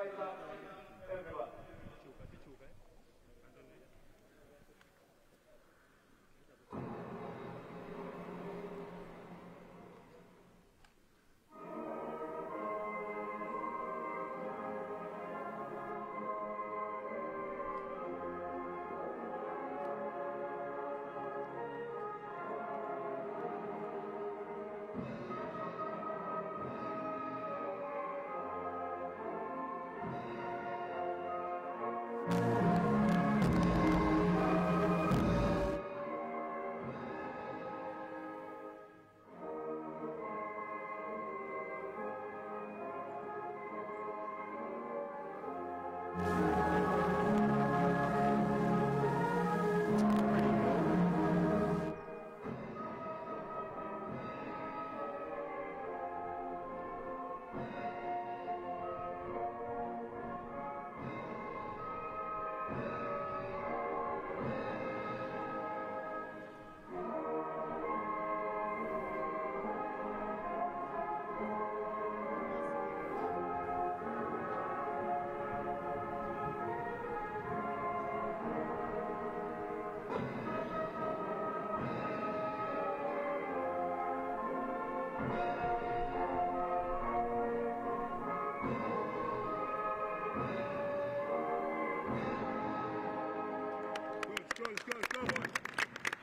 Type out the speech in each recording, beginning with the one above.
rise up, everyone.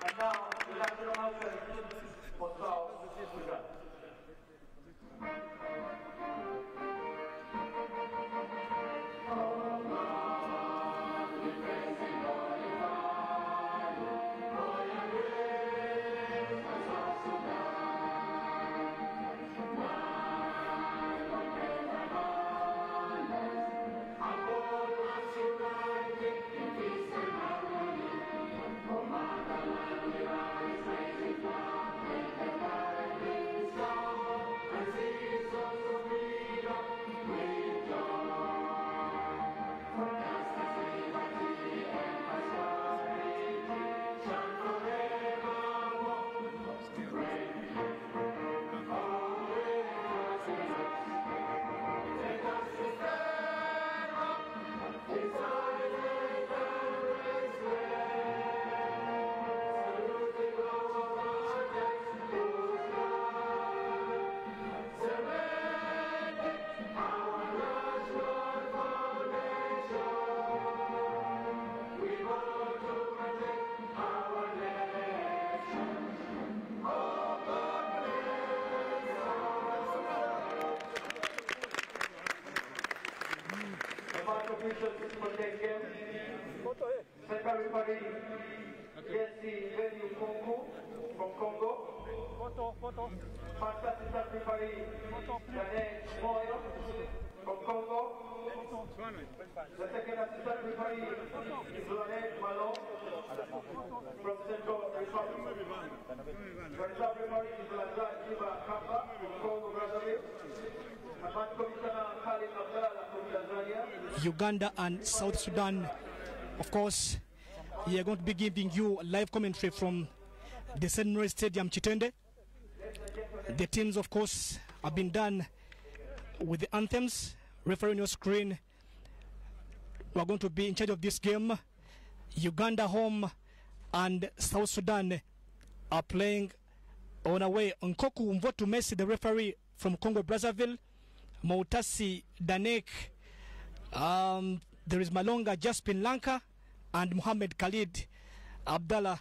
And now, the national anthem for South Sudan. Secretary Jesse Venu Kunku from Congo. Photo. First Assistant Referee Dane Moyo from Congo. The second Assistant Referee is Lorette Malo from Central Republic. The reserve referee is Lazar Jiba Kamba from Congo Brazzaville. Uganda and South Sudan, of course, we are going to be giving you live commentary from the St. Mary's Stadium, Chitende. The teams, of course, have been done with the anthems. Referee on your screen. We are going to be in charge of this game. Uganda home and South Sudan are playing on away. Nkoku Mvotu Messi, the referee from Congo Brazzaville. Moutasi Danek, there is Malonga Jaspin Lanka, and Mohamed Khalid Abdallah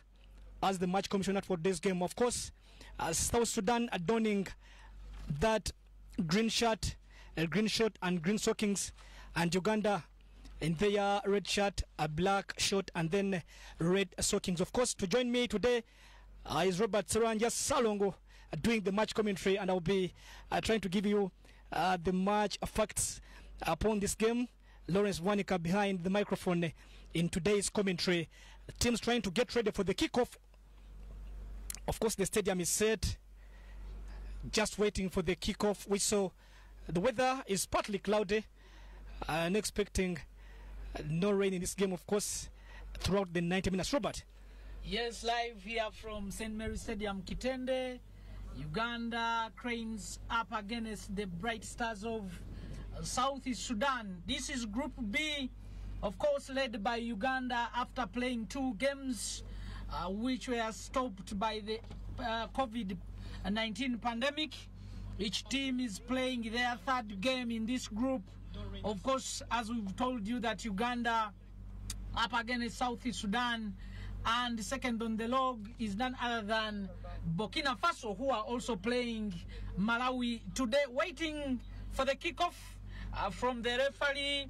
as the match commissioner for this game. Of course, South Sudan adorning that green shirt, green short and green stockings, and Uganda in their red shirt, a black short, and then red stockings. Of course, to join me today is Robert Saranjas Salongo doing the match commentary, and I'll be trying to give you the match facts upon this game. Lawrence Wanika behind the microphone in today's commentary. Teams trying to get ready for the kickoff. Of course, the stadium is set, just waiting for the kickoff. We saw the weather is partly cloudy and expecting no rain in this game, of course, throughout the 90 minutes. Robert? Yes, live here from St. Mary's Stadium, Kitende. Uganda cranes up against the bright stars of South Sudan. This is Group B, of course, led by Uganda after playing 2 games which were stopped by the COVID-19 pandemic. Each team is playing their 3rd game in this group. Of course, as we've told you, that Uganda up against South Sudan, and second on the log is none other than Burkina Faso, who are also playing Malawi today, waiting for the kickoff from the referee.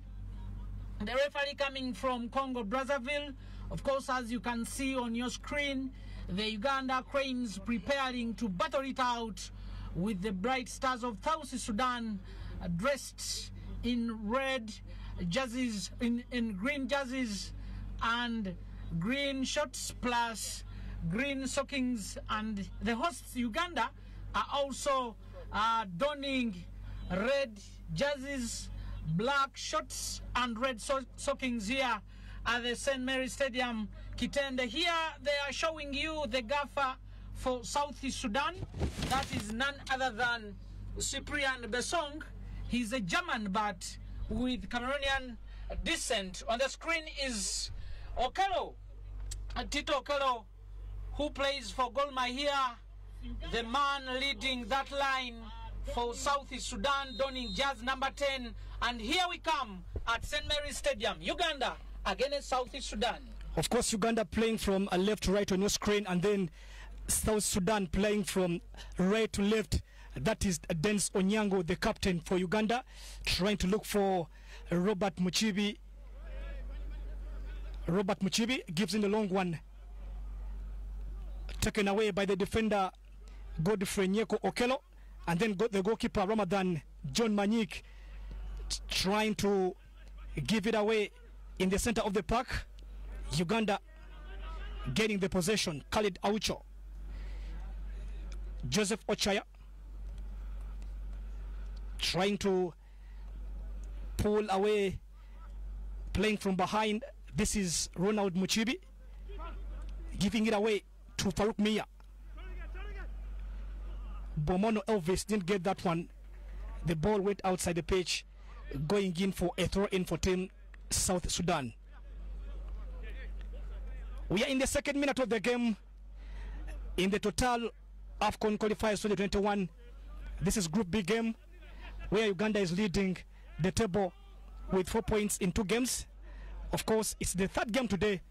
The referee coming from Congo Brazzaville. Of course, as you can see on your screen, the Uganda Cranes preparing to battle it out with the Bright Stars of South Sudan, dressed in red jerseys, in green jerseys and green shorts plus green stockings, and the hosts Uganda are also donning red jerseys, black shorts and red stockings here at the St. Mary's Stadium, Kitende. Here they are showing you the gaffer for South Sudan. That is none other than Cyprian Besong. He's a German but with Cameroonian descent. On the screen is Okello, Tito Okello, who plays for Gol Mahia, the man leading that line for South Sudan, donning jazz number 10. And here we come at St. Mary's Stadium, Uganda against South Sudan. Of course, Uganda playing from left to right on your screen, and then South Sudan playing from right to left. That is Dennis Onyango, the captain for Uganda, trying to look for Robert Muchibi. Robert Muchibi gives in the long one, taken away by the defender Godfrey Nyeko Okello, and then got the goalkeeper Ramadan John Manyik trying to give it away in the center of the park. Uganda getting the possession. Khalid Aucho, Joseph Ochaya trying to pull away, playing from behind. This is Ronald Muchibi giving it away to Farouk Mia. Bomono Elvis didn't get that one. The ball went outside the pitch, going in for a throw-in for Team South Sudan. We are in the 2nd minute of the game in the Total AFCON Qualifiers 2021. This is Group B game, where Uganda is leading the table with 4 points in 2 games. Of course, it's the 3rd game today.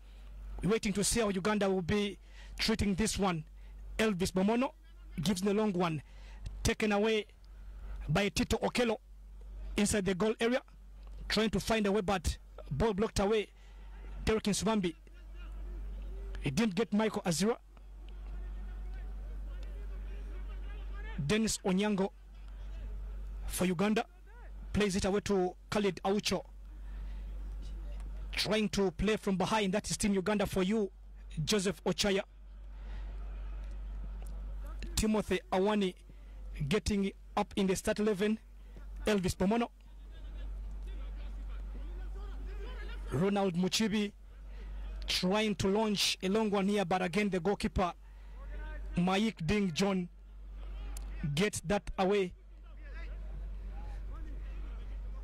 We're waiting to see how Uganda will be treating this one. Elvis Bomono gives the long one, taken away by Tito Okello inside the goal area, trying to find a way, but ball blocked away. Derek Nsubambi, he didn't get Michael Azira. Dennis Onyango for Uganda plays it away to Khalid Aucho, trying to play from behind. That is Team Uganda for you, Joseph Ochaya. Timothy Awani getting up in the start 11. Elvis Bomono, Ronald Muchibi trying to launch a long one here, but again the goalkeeper Maik Ding John gets that away.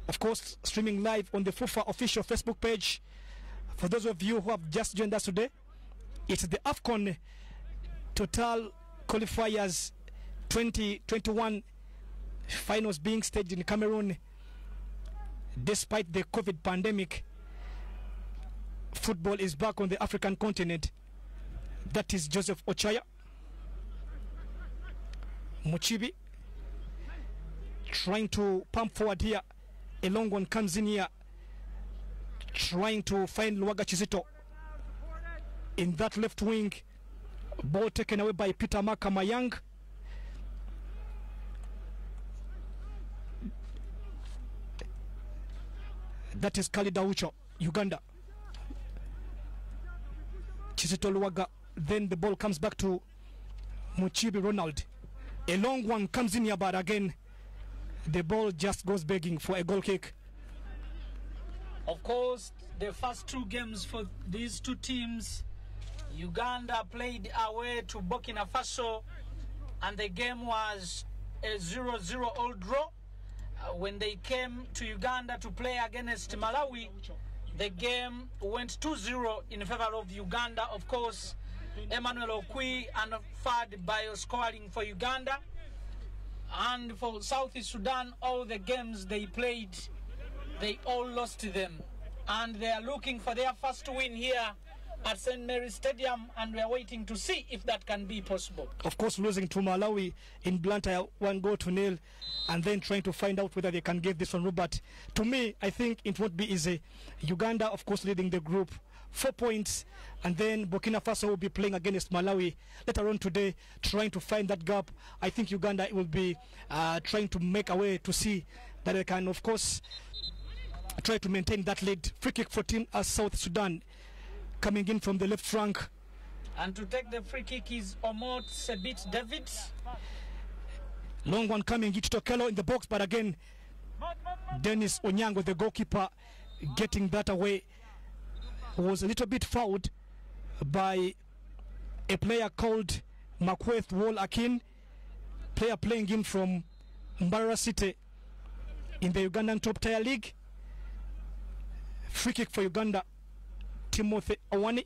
Of course, streaming live on the FUFA official Facebook page. For those of you who have just joined us today, it's the AFCON Total Qualifiers 2021 finals being staged in Cameroon. Despite the COVID pandemic, football is back on the African continent. That is Joseph Ochaya. Muchibi trying to pump forward here. A long one comes in here, trying to find Luaga Chizito in that left wing. Ball taken away by Peter Makamayang. That is Khalid Aucho, Uganda. Chizito Luaga. Then the ball comes back to Muchibi Ronald. A long one comes in here, but again the ball just goes begging for a goal kick. Of course, the first 2 games for these 2 teams, Uganda played away to Burkina Faso, and the game was a 0-0 all draw. when they came to Uganda to play against Malawi, the game went 2-0 in favor of Uganda. Of course, Emmanuel Okwi and Fad Bayo scoring for Uganda. And for South Sudan, all the games they played, they all lost them. And they are looking for their first win here at St. Mary's Stadium, and we are waiting to see if that can be possible. Of course, losing to Malawi in Blantyre 1-0, and then trying to find out whether they can get this one, Robert. To me, I think it won't be easy. Uganda, of course, leading the group, 4 points, and then Burkina Faso will be playing against Malawi later on today, trying to find that gap. I think Uganda will be trying to make a way to see that they can, of course, try to maintain that lead. Free kick for team as South Sudan, coming in from the left flank. And to take the free kick is Omot Sebit David. Long one coming, Tito Okello in the box, but again, Dennis Onyango, the goalkeeper, getting that away. Was a little bit fouled by a player called Makweth Wall Akin, player playing in from Mbarara City in the Ugandan top tier league. Free kick for Uganda, Timothy Awani.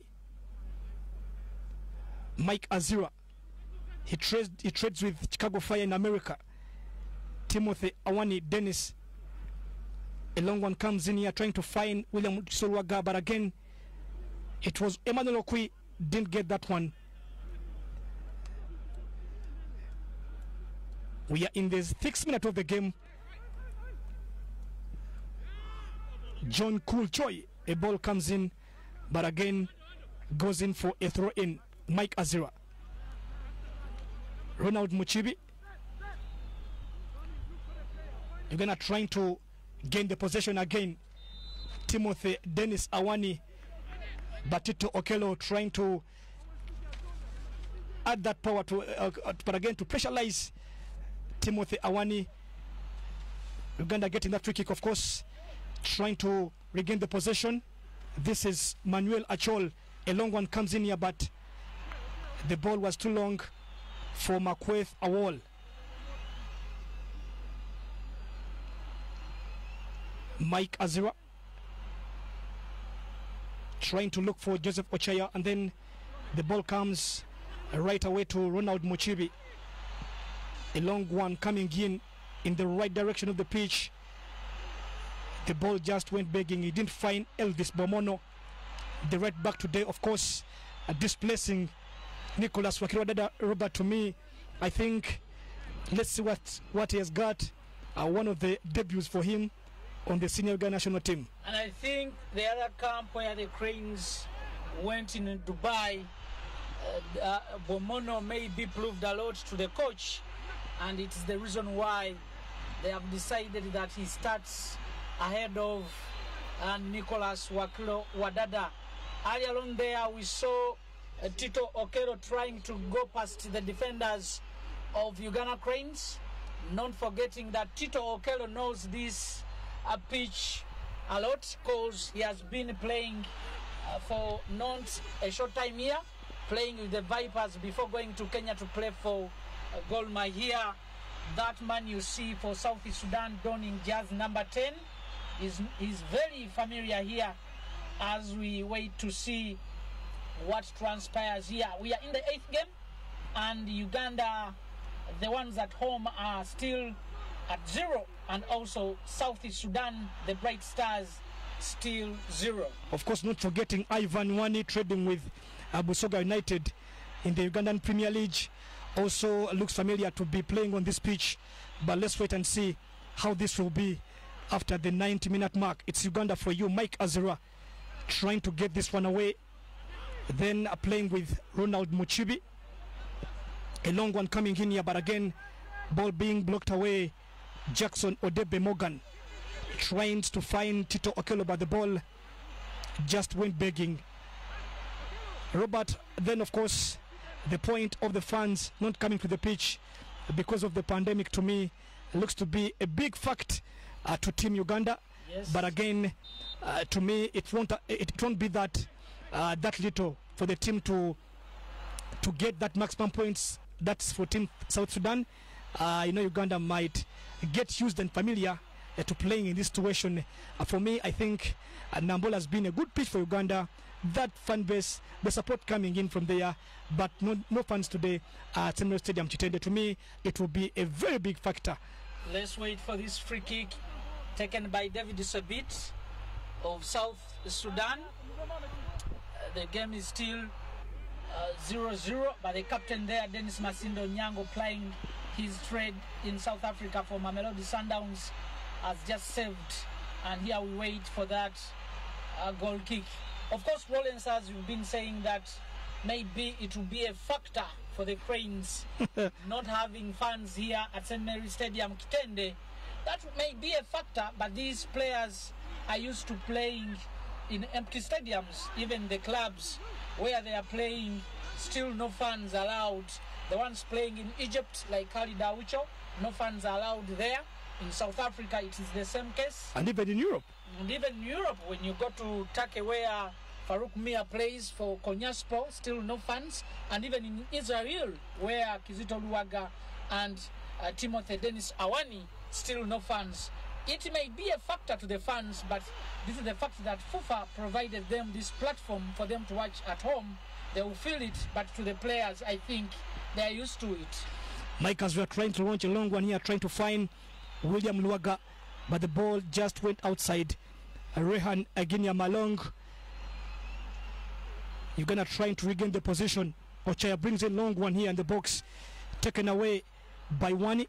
Mike Azira, he trades with Chicago Fire in America. Timothy Awani, Dennis. A long one comes in here trying to find William Solwaga, but again, it was Emmanuel Okwi, didn't get that one. We are in the 6th minute of the game. John Cool Choi, a ball comes in, but again goes in for a throw in. Mike Azira. Ronald Muchibi. Uganda trying to gain the possession again. Timothy Dennis Awani, but Tito Okello trying to add that power to, but again to pressurize Timothy Awani. Uganda getting that free kick, of course, trying to regain the possession. This is Manuel Achol. A long one comes in here, but the ball was too long for Makweth Awol. Mike Azira trying to look for Joseph Ochaya, and then the ball comes right away to Ronald Muchibi. A long one coming in the right direction of the pitch. The ball just went begging. He didn't find Elvis Bomono, the right back today, of course, displacing Nicholas Wakirodada. Robert, to me, I think, let's see what he has got. One of the debuts for him on the senior Uganda national team. And I think the other camp where the Cranes went in Dubai, Bomono maybe proved a lot to the coach, and it's the reason why they have decided that he starts ahead of Nicholas Wakilo Wadada. Earlier on there, we saw Tito Okello trying to go past the defenders of Uganda Cranes, not forgetting that Tito Okello knows this pitch a lot because he has been playing for not a short time here, playing with the Vipers before going to Kenya to play for Gor Mahia. That man you see for South Sudan donning jersey number 10 is very familiar here as we wait to see what transpires here. We are in the 8th game, and Uganda, the ones at home, are still at 0, and also South Sudan, the Bright Stars, still 0. Of course, not forgetting Ivan Wani trading with Busoga United in the Ugandan Premier League. Also looks familiar to be playing on this pitch, but let's wait and see how this will be after the 90-minute mark. It's Uganda for you. Mike Azira trying to get this one away, then playing with Ronald Muchibi. A long one coming in here, but again, ball being blocked away. Jackson Odebe Morgan trying to find Tito Okello, but the ball just went begging. Robert, then of course, the point of the fans not coming to the pitch because of the pandemic, to me, looks to be a big fact to Team Uganda. Yes. But again, to me, it won't be that little for the team to get that maximum points. That's for Team South Sudan. Uganda might get used and familiar to playing in this situation. For me, I think Nambola has been a good pitch for Uganda. That fan base, the support coming in from there, but no fans today at Seminole Stadium, Chitende. To me, it will be a very big factor. Let's wait for this free kick taken by David Sabit of South Sudan. The game is still 0-0, but the captain there, Dennis Masindo Nyango, playing his trade in South Africa for Mamelodi Sundowns, has just saved, and here we wait for that goal kick. Of course, Rollins, as you've been saying, that maybe it will be a factor for the Cranes not having fans here at St. Mary's Stadium, Kitende. That may be a factor, but these players are used to playing in empty stadiums, even the clubs where they are playing, still no fans allowed. The ones playing in Egypt, like Khalid Awucho, no fans allowed there. In South Africa, it is the same case. And even in Europe. And even in Europe, when you go to Turkey, where Farouk Mia plays for Konyaspor, still no fans. And even in Israel, where Kizito Luaga and Timothy Dennis Awani, still no fans. It may be a factor to the fans, but this is the fact that FIFA provided them this platform for them to watch at home. They will feel it, but to the players, I think they are used to it. Mike, as we are trying to launch a long one here, trying to find William Luaga, but the ball just went outside. Rehan Aginia Malong. Uganda trying to regain the position. Ochaya brings a long one here in the box, taken away by Wani.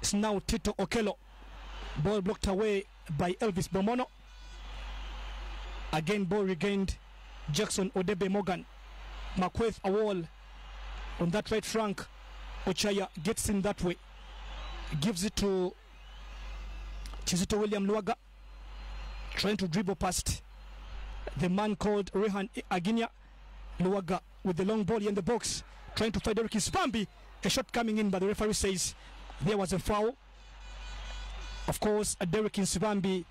It's now Tito Okello. Ball blocked away by Elvis Bomono. Again, ball regained. Jackson Odebe Morgan. Makweth Awol on that right flank. Ochaya gets in that way. Gives it to Chizito William Luaga. Trying to dribble past the man called Rehan Aginia. Luaga with the long ball in the box. Trying to find Derek Spambi. A shot coming in, but the referee says there was a foul. Of course, Derek Nsibambi,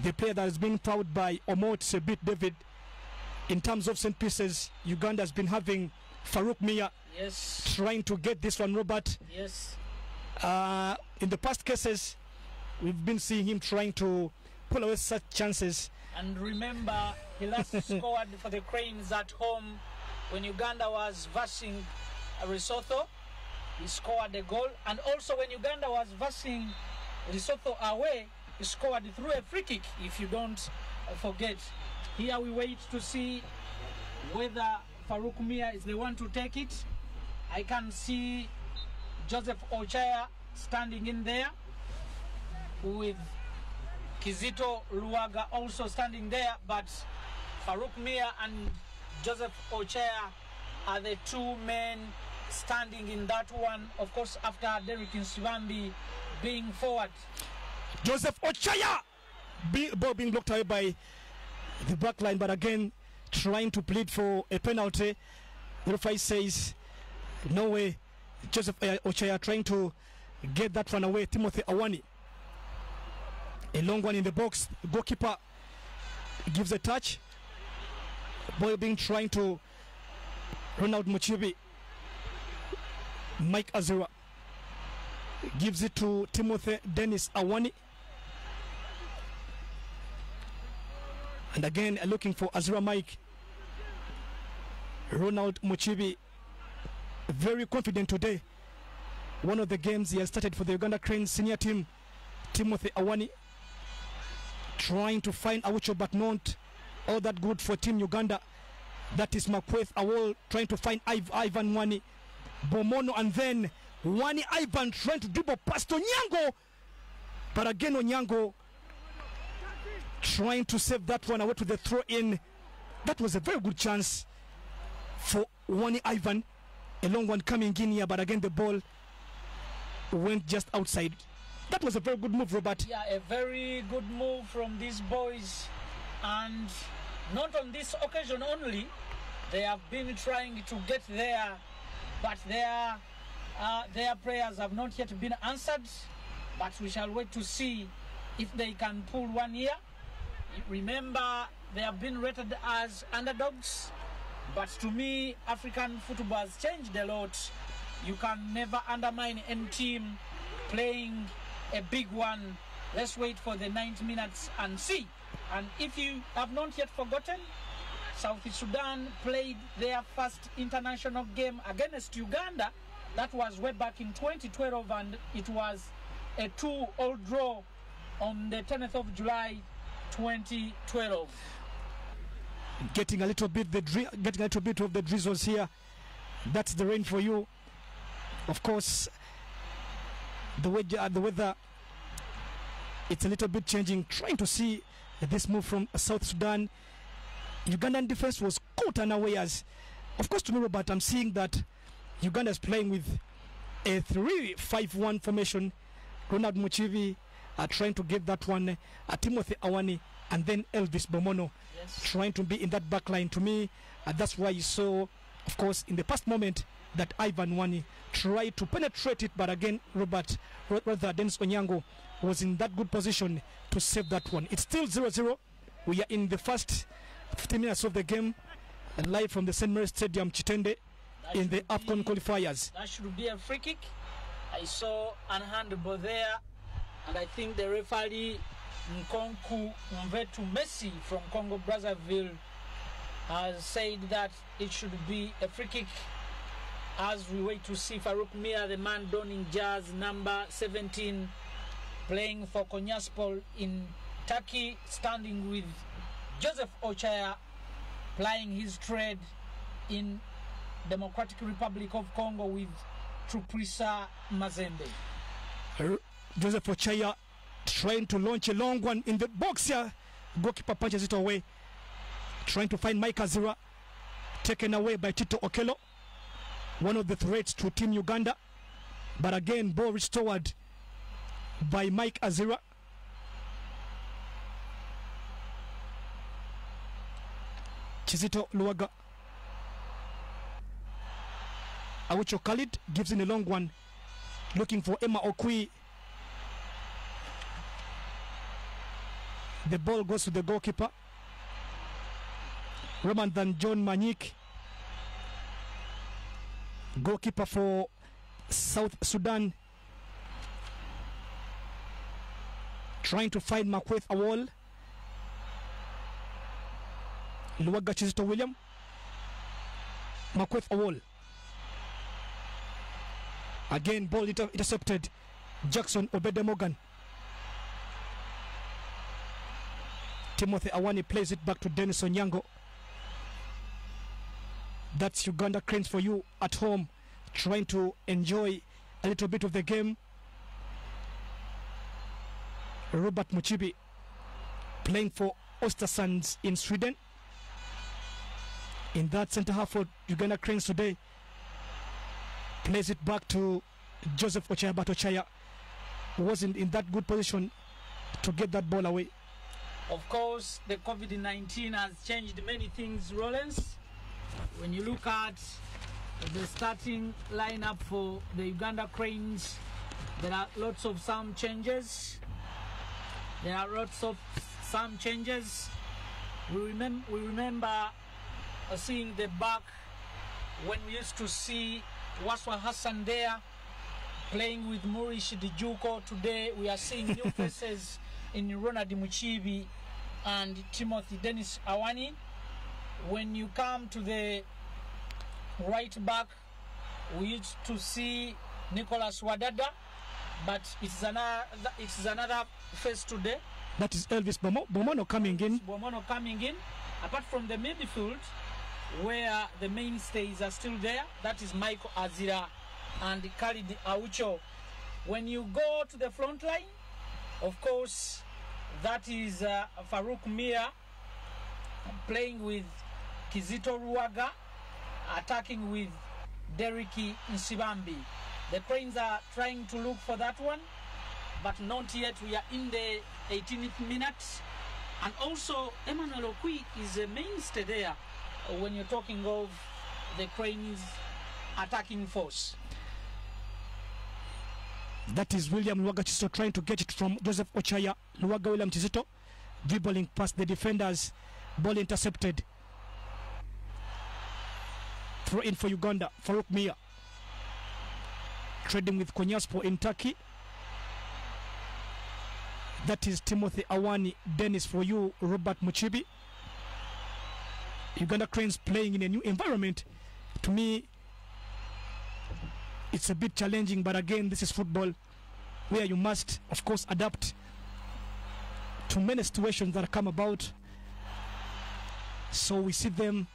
the player that has been fouled by Omot Sebit David. In terms of set pieces, Uganda has been having Farouk Mia trying to get this one, Robert. Yes. In the past cases, we've been seeing him trying to pull away such chances. And remember, he last scored for the Cranes at home when Uganda was versing Lesotho. He scored a goal, and also when Uganda was versing Lesotho away, he scored through a free kick, if you don't forget. Here we wait to see whether Farouk Mia is the one to take it. I can see Joseph Ochaya standing in there with Kizito Luaga also standing there, but Farouk Mia and Joseph Ochaya are the two men standing in that one, of course, after Derek Nsibambi being forward. Joseph Ochaya ball being blocked away by the back line, but again trying to plead for a penalty. The referee says no way. Joseph Ochaya trying to get that one away. Timothy Awani, a long one in the box. The goalkeeper gives a touch. Ball being trying to Ronald Muchibi. Mike Azura gives it to Timothy Dennis Awani. And again, looking for Azura Mike. Ronald Muchibi, very confident today. One of the games he has started for the Uganda Cranes senior team. Timothy Awani trying to find Awucho, but not all that good for Team Uganda. That is Makweth Awol trying to find Ivan Wani. Bomono, and then Wani Ivan trying to dribble past Onyango, but again Onyango trying to save that one away to the throw in. That was a very good chance for Wani Ivan, a long one coming in here, but again the ball went just outside. That was a very good move, Robert. Yeah, a very good move from these boys, and not on this occasion only. They have been trying to get there, but their prayers have not yet been answered. But we shall wait to see if they can pull one here. Remember, they have been rated as underdogs, but to me, African football has changed a lot. You can never undermine any team playing a big one. Let's wait for the 90 minutes and see. And if you have not yet forgotten, South Sudan played their first international game against Uganda. That was way back in 2012, and it was a 2-2 draw on the 10th of July 2012. Getting a little bit of the drizzles here. That's the rain for you. Of course, the weather, it's a little bit changing. Trying to see this move from South Sudan. Ugandan defense was caught unawares. Of course, to me, Robert, I'm seeing that Uganda is playing with a 3-5-1 formation. Ronald Muchivi trying to give that one Timothy Awani, and then Elvis Bomono trying to be in that back line. To me, that's why you saw, of course, in the past moment that Ivan Wani tried to penetrate it, but again, rather Dennis Onyango was in that good position to save that one. It's still 0-0. We are in the first 15 minutes of the game, live from the St. Mary's Stadium, Chitende, in the AFCON qualifiers. That should be a free kick. I saw an handball there, and I think the referee Nkonku Mvetu Messi from Congo Brazzaville has said that it should be a free kick, as we wait to see Farouk Mia, the man donning jazz number 17, playing for Konyaspor in Turkey, standing with Joseph Ochaya, plying his trade in Democratic Republic of Congo with Truprisa Mazembe. Joseph Ochaya trying to launch a long one in the box here. Goalkeeper punches it away. Trying to find Mike Azira. Taken away by Tito Okello, one of the threats to Team Uganda. But again, ball restored by Mike Azira. Chizito Luaga. Awucho Khalid gives in a long one, looking for Emma Okwi. The ball goes to the goalkeeper, Roman than John Manyik, goalkeeper for South Sudan, trying to find Makweth Awol. Luaga Chizito William, Makweth Awol. Again, ball intercepted. Jackson Obede Morgan. Timothy Awani plays it back to Dennis Onyango. That's Uganda Cranes for you at home, trying to enjoy a little bit of the game. Robert Muchibi playing for Östersunds in Sweden. In that centre half for Uganda Cranes today, plays it back to Joseph Ochaya, but Ochaya wasn't in that good position to get that ball away. Of course, the COVID-19 has changed many things, Rollins. When you look at the starting lineup for the Uganda Cranes, there are lots of some changes. We remember seeing the back when we used to see Waswa Hassan there playing with Murishi Dijuko. Today we are seeing new faces in Ronald Muchibi and Timothy Dennis Awani. When you come to the right back, we used to see Nicholas Wadada, but it's another face today. That is Elvis Bomono coming in. Bomono coming in. Apart from the midfield, where the mainstays are still there, that is Michael Azira and Khalid Aucho. When you go to the front line, of course, that is Farouk Mia playing with Kizito Ruaga, attacking with Deriki Nsibambi. The Cranes are trying to look for that one, but not yet. We are in the 18th minute. And also, Emmanuel Okwi is a mainstay there when you're talking of the Cranes attacking force. That is William Luaga Chizito trying to get it from Joseph Ochaya. Luaga William Chizito dribbling past the defenders. Ball intercepted. Throw in for Uganda. Farouk Mia trading with Konyaspor in Turkey. That is Timothy Awani. Dennis, for you, Robert Muchibi. Uganda Cranes playing in a new environment. To me, it's a bit challenging, but again, this is football where you must, of course, adapt to many situations that come about. So we see them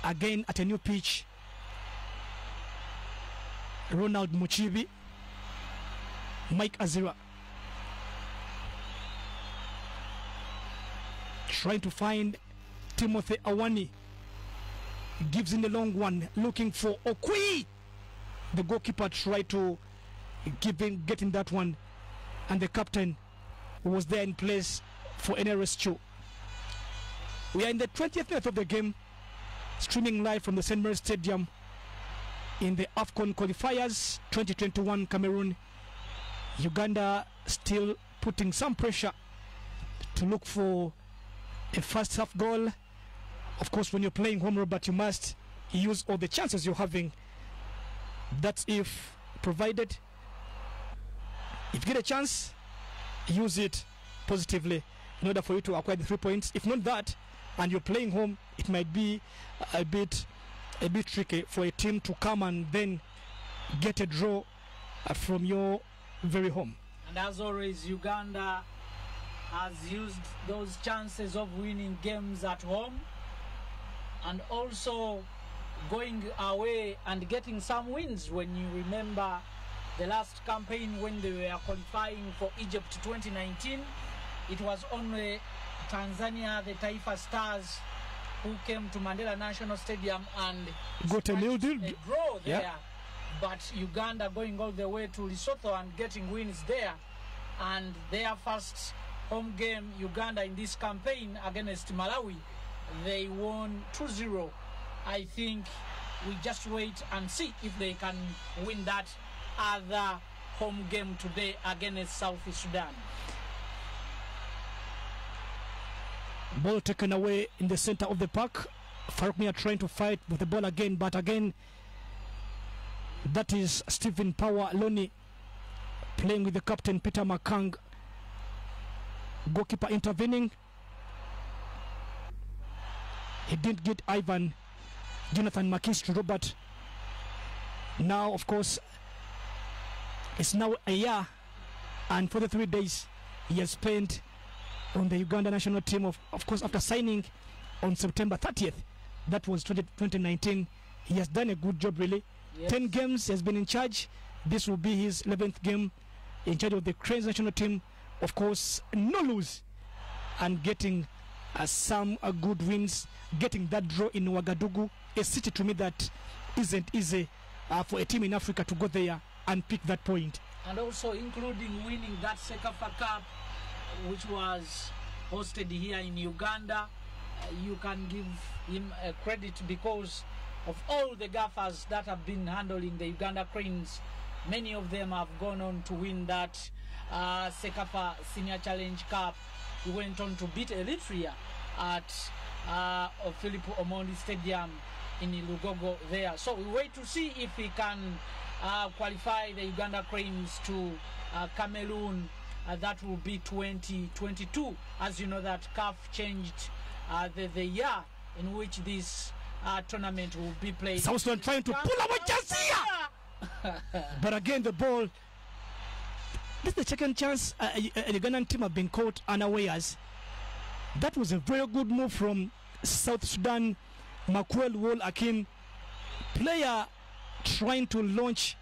again at a new pitch. Ronald Muchibi, Mike Azira trying to find Timothy Awani, gives in the long one, looking for Okwi. The goalkeeper tried to get in that one, and the captain was there in place for any rescue. We are in the 20th minute of the game, streaming live from the St. Mary's Stadium in the AFCON qualifiers 2021 Cameroon. Uganda still putting some pressure to look for a first half goal. Of course, when you're playing home, Robert, you must use all the chances you're having. That's if provided. If you get a chance, use it positively in order for you to acquire the 3 points. If not that, and you're playing home, it might be a bit tricky for a team to come and then get a draw from your very home. And as always, Uganda has used those chances of winning games at home and also going away and getting some wins. When you remember the last campaign when they were qualifying for Egypt 2019, it was only Tanzania, the Taifa Stars, who came to Mandela National Stadium and got a little draw there. Yeah. But Uganda going all the way to Lesotho and getting wins there. And their first home game, Uganda, in this campaign against Malawi, they won 2-0. I think we just wait and see if they can win that other home game today against South Sudan. Ball taken away in the center of the park. Farouk Mia trying to fight with the ball again, but again, that is Stephen Power Loni playing with the captain Peter Makang. Goalkeeper intervening. He didn't get Ivan Jonathan Makis to Robert. Now, of course, it's now a year and 43 days he has spent on the Uganda national team, of course, after signing on September 30th. That was 2019. He has done a good job, really. Yes. 10 games he has been in charge. This will be his 11th game in charge of the Cranes national team. Of course, no lose and getting some good wins, getting that draw in Ouagadougou, a city to me that isn't easy for a team in Africa to go there and pick that point. And also including winning that Sekafa Cup, which was hosted here in Uganda. You can give him credit because of all the gaffers that have been handling the Uganda Cranes. Many of them have gone on to win that Sekafa Senior Challenge Cup. He went on to beat Eritrea at Philip Omondi Stadium in Lugogo there. So we wait to see if he can qualify the Uganda Cranes to Cameroon. That will be 2022. As you know, that CAF changed the year in which this tournament will be played. South Sudan trying to pull away chance here. But again, the ball. This is the second chance the Ugandan team have been caught unawares. That was a very good move from South Sudan. Makwel Wol Akin, player trying to launch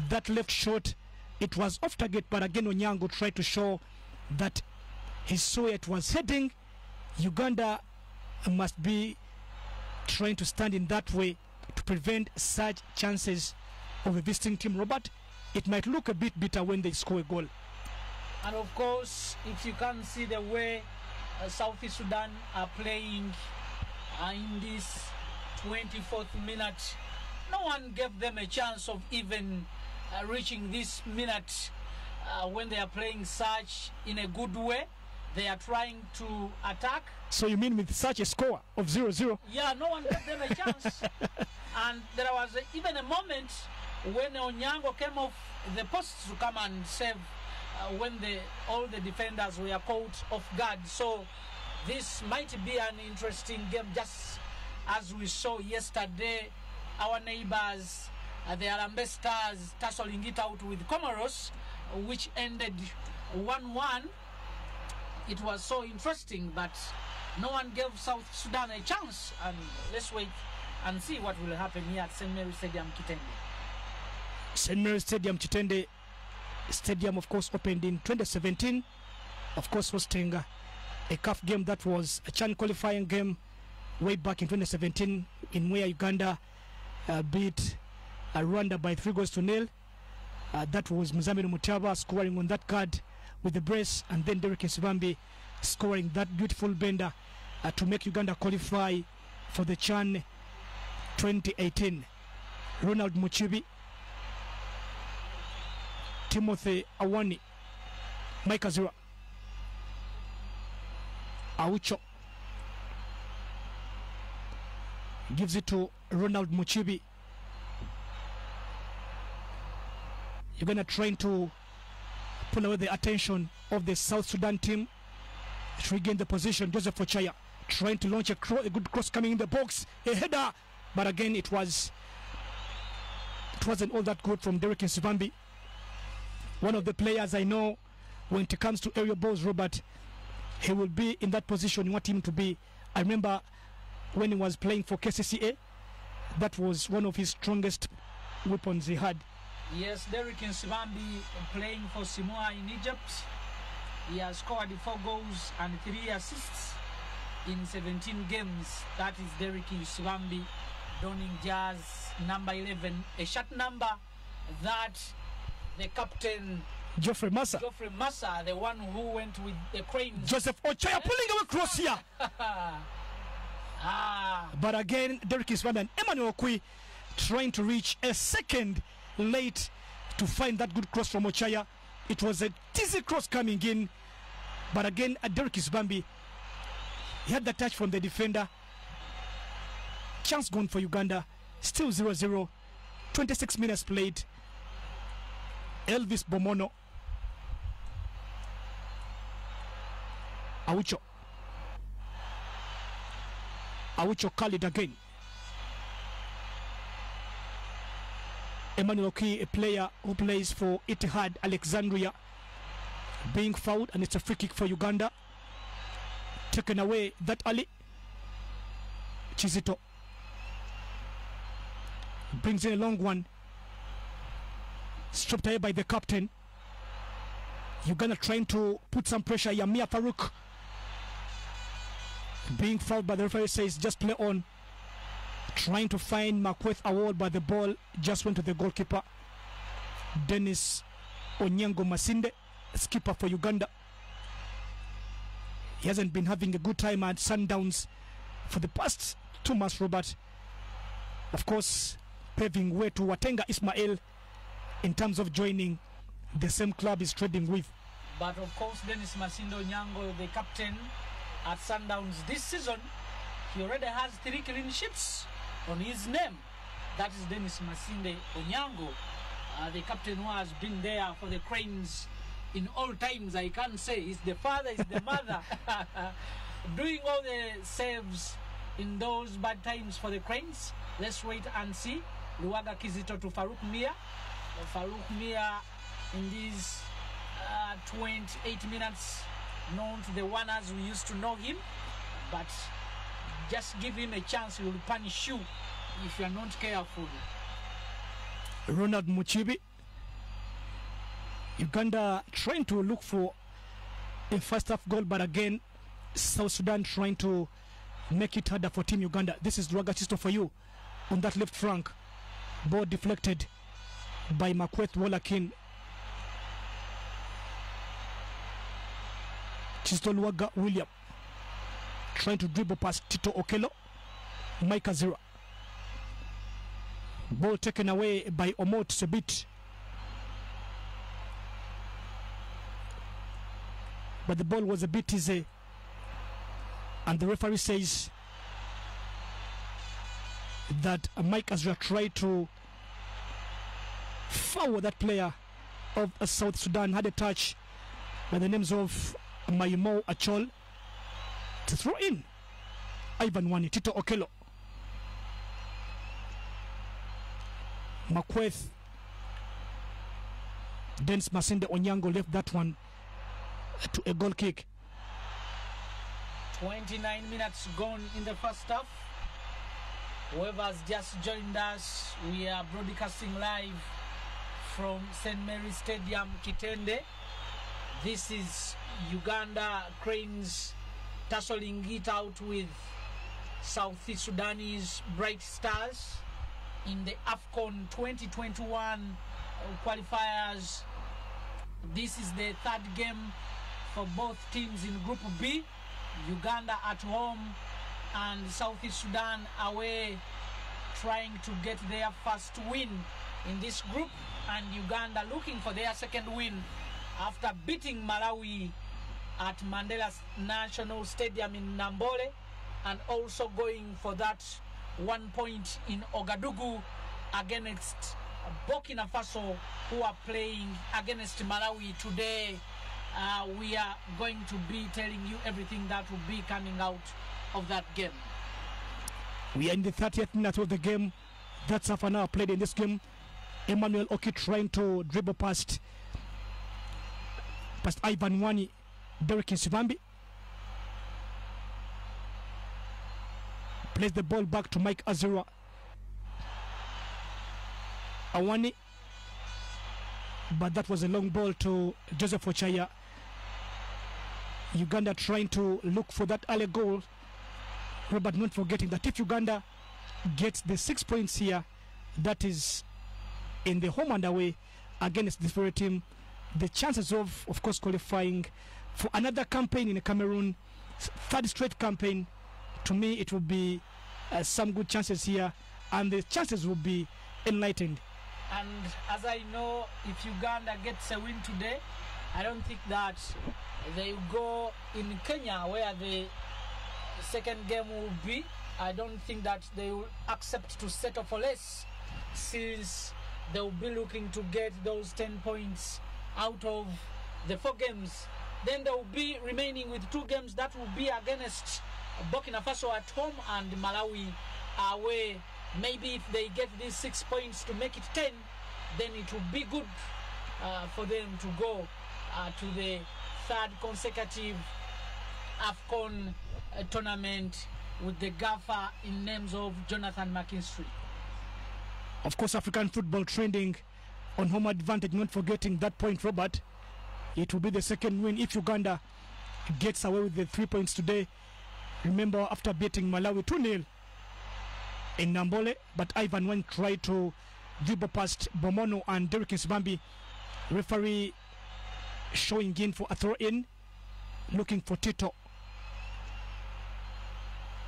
that left shot. It was off target, but again Onyango tried to show that he saw it was heading. Uganda must be trying to stand in that way to prevent such chances of a visiting team, Robert. It might look a bit bitter when they score a goal. And of course, if you can see the way South Sudan are playing in this 24th minute, no one gave them a chance of even reaching this minute when they are playing such in a good way. They are trying to attack. So you mean with such a score of 0-0? Yeah, no one gave them a chance. And there was even a moment when Onyango came off the post to come and save when all the defenders were caught off guard. So this might be an interesting game, just as we saw yesterday. Our neighbors, the Harambee Stars, tussling it out with Comoros, which ended 1-1. It was so interesting, but no one gave South Sudan a chance. And let's wait and see what will happen here at St. Mary's Stadium, Kitende. St. Mary's Stadium, Kitende Stadium, of course, opened in 2017. Of course, hosting a CAF game that was a CHAN qualifying game way back in 2017, in where Uganda beat Rwanda by 3-0. That was Muzamini Mutaba scoring on that card with the brace, and then Derek Nsibambi scoring that beautiful bender to make Uganda qualify for the CHAN 2018. Ronald Muchibi, Timothy Awani, Mike Azura, Aucho gives it to Ronald Muchibi. Uganda trying to pull away the attention of the South Sudan team to regain the position. Joseph Ochaya trying to launch a good cross coming in the box, a header, but again it wasn't all that good from Derek Nsibambi. One of the players I know when it comes to aerial balls, Robert, he will be in that position you want him to be. I remember when he was playing for KCCA, that was one of his strongest weapons he had. Yes, Derek Nsibambi playing for Samoa in Egypt. He has scored 4 goals and 3 assists in 17 games. That is Derek Nsibambi donning jazz number 11, a shirt number that the captain Geoffrey Massa, the one who went with the Cranes. Joseph Ochaya pulling away cross here. But again, Derek Nsibambi and Emmanuel Okwi trying to reach a second late to find that good cross from Ochaya. It was a dizzy cross coming in, but again, Derek Nsibambi, he had the touch from the defender. Chance gone for Uganda. Still 0-0. 26 minutes played. Elvis Bomono, Aucho Khalid again. Emmanuel Okwi, a player who plays for Etihad Alexandria, being fouled, and it's a free kick for Uganda. Taken away that Ali. Chizito brings in a long one, stripped away by the captain. Uganda trying to put some pressure. Yamia Farouk being fouled, by the referee says just play on. Trying to find Makweth Award, but the ball just went to the goalkeeper. Dennis Onyango Masinde, skipper for Uganda. He hasn't been having a good time at Sundowns for the past 2 months, Robert. Of course, paving way to Watenga Ismail in terms of joining the same club he's trading with. But of course, Dennis Masinde Onyango, the captain at Sundowns this season, he already has 3 clean sheets on his name. That is Dennis Masinde Onyango, the captain who has been there for the Cranes in all times. I can't say he's the father, he's the mother, doing all the saves in those bad times for the Cranes. Let's wait and see. Luaga Kizito to Farouk Mia. Farouk Mia in these 28 minutes, known to the one as we used to know him, but just give him a chance, he will punish you if you are not careful. Ronald Muchibi. Uganda trying to look for a first half goal, but again, South Sudan trying to make it harder for Team Uganda. This is Luaga Chisto for you on that left flank. Ball deflected by Makweth Wolakin. Chisto Luaga William trying to dribble past Tito Okello. Mike Azura. Ball taken away by Omot Sebit. But the ball was a bit easy, and the referee says that Mike Azura tried to foul that player of South Sudan, had a touch by the names of Maimo Achol to throw in. Ivan Wani, Tito Okello, Makweth, Dens Masinde Onyango left that one to a goal kick. 29 minutes gone in the first half. Whoever has just joined us, we are broadcasting live from St. Mary's Stadium, Kitende. This is Uganda Cranes tussling it out with South Sudanese Bright Stars in the AFCON 2021 qualifiers. This is the third game for both teams in Group B. Uganda at home and South Sudan away, trying to get their first win in this group, and Uganda looking for their second win after beating Malawi at Mandela National Stadium in Nambole, and also going for that 1 point in Ouagadougou against Burkina Faso, who are playing against Malawi today. We are going to be telling you everything that will be coming out of that game. We are in the 30th minute of the game. That's half an hour played in this game. Emmanuel Oki trying to dribble past Ivan Wani, Derek Sivambi. Plays the ball back to Mike Azura. Awani, but that was a long ball to Joseph Ochaya. Uganda trying to look for that early goal. Robert, not forgetting that if Uganda gets the 6 points here, that is in the home and away against this very team, the chances of course, qualifying for another campaign in Cameroon, third straight campaign, to me it will be some good chances here, and the chances will be enlightened. And as I know, if Uganda gets a win today, I don't think that they will go in Kenya where the second game will be. I don't think that they will accept to settle for less, since they will be looking to get those 10 points out of the 4 games. Then they will be remaining with 2 games that will be against Burkina Faso at home and Malawi away. Maybe if they get these 6 points to make it 10, then it will be good for them to go to the third consecutive AFCON tournament with the gaffer in names of Jonathan McKinstry. Of course, African football trending on home advantage, not forgetting that point, Robert. It will be the second win if Uganda gets away with the 3 points today. Remember, after beating Malawi 2-0 in Nambole, but Ivan Wani tried to dribble past Bomono and Derek Nsibambi. Referee showing in for a throw-in, looking for Tito.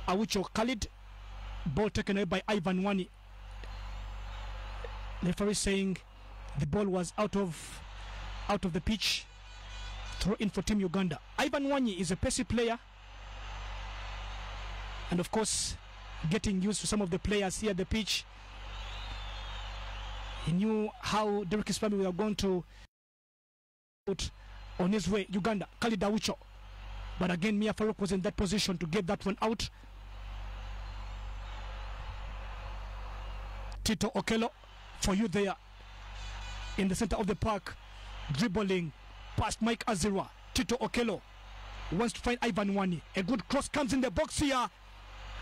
Awucho Khalid, ball taken away by Ivan Wani. Referee saying the ball was out of the pitch. Throw in for Team Uganda. Ivan Wani is a pacey player, and of course getting used to some of the players here at the pitch. He knew how Derek Nsibambi were going to put on his way. Uganda, Khalid Awucho, but again Mia Farouk was in that position to get that one out. Tito Okello for you there in the center of the park, dribbling past Mike Azira. Tito Okello wants to find Ivan Wani. A good cross comes in the box here,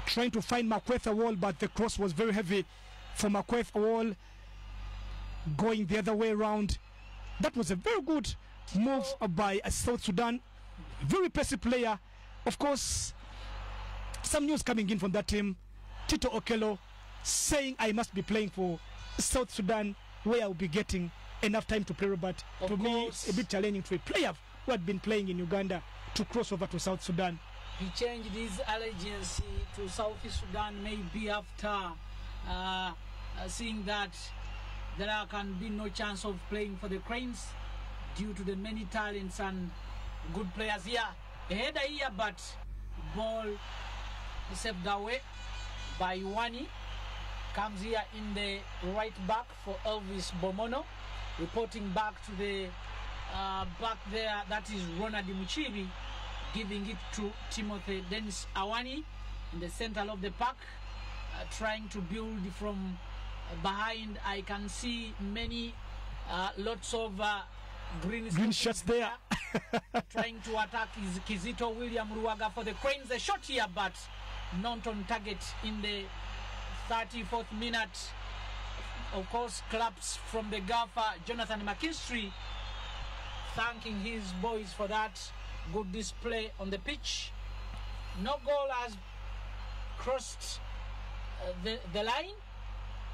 trying to find Makweth Awol, but the cross was very heavy for Makweth Awol, going the other way around. That was a very good move by South Sudan. Very pacey player. Of course, some news coming in from that team. Tito Okello saying, I must be playing for South Sudan, where I'll be getting enough time to play, Robert. To me, it's a bit challenging for a player who had been playing in Uganda to cross over to South Sudan. He changed his allegiance to South Sudan maybe after seeing that there can be no chance of playing for the Cranes due to the many talents and good players here. A header here, but ball saved away by Wani. Comes here in the right back for Elvis Bomono, reporting back to the back there, that is Ronald Muchibi, giving it to Timothy Dennis Awani in the center of the park, trying to build from behind. I can see many lots of green shots there. Trying to attack is Kizito William Ruaga for the Cranes. A shot here, but not on target in the 34th minute. Of course, claps from the gaffer, Jonathan McKinstry, thanking his boys for that good display on the pitch. No goal has crossed the line.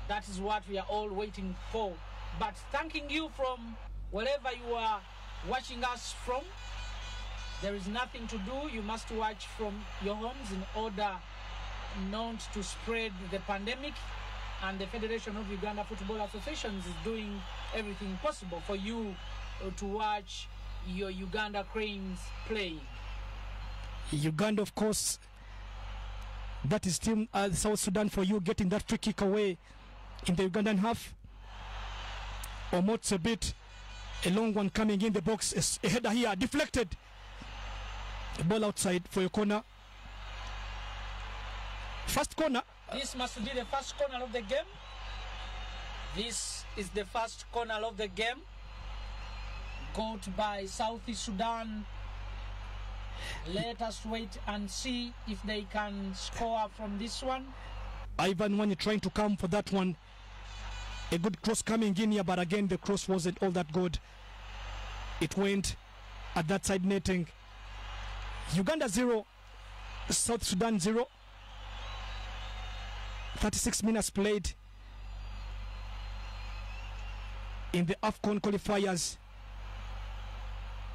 That is what we are all waiting for. But thanking you from wherever you are watching us from. There is nothing to do. You must watch from your homes in order not to spread the pandemic. And the Federation of Uganda Football Associations is doing everything possible for you to watch your Uganda Cranes playing. Uganda, of course, that is Team South Sudan for you, getting that free kick away in the Ugandan half. Almost a bit, a long one coming in the box, a header here, deflected. The ball outside for your corner. First corner. This must be the first corner of the game. This is the first corner of the game. Got by South Sudan. Let us wait and see if they can score from this one. Ivan Wani trying to come for that one. A good cross coming in here, but again the cross wasn't all that good. It went at that side netting. Uganda 0, South Sudan 0. 36 minutes played in the AFCON qualifiers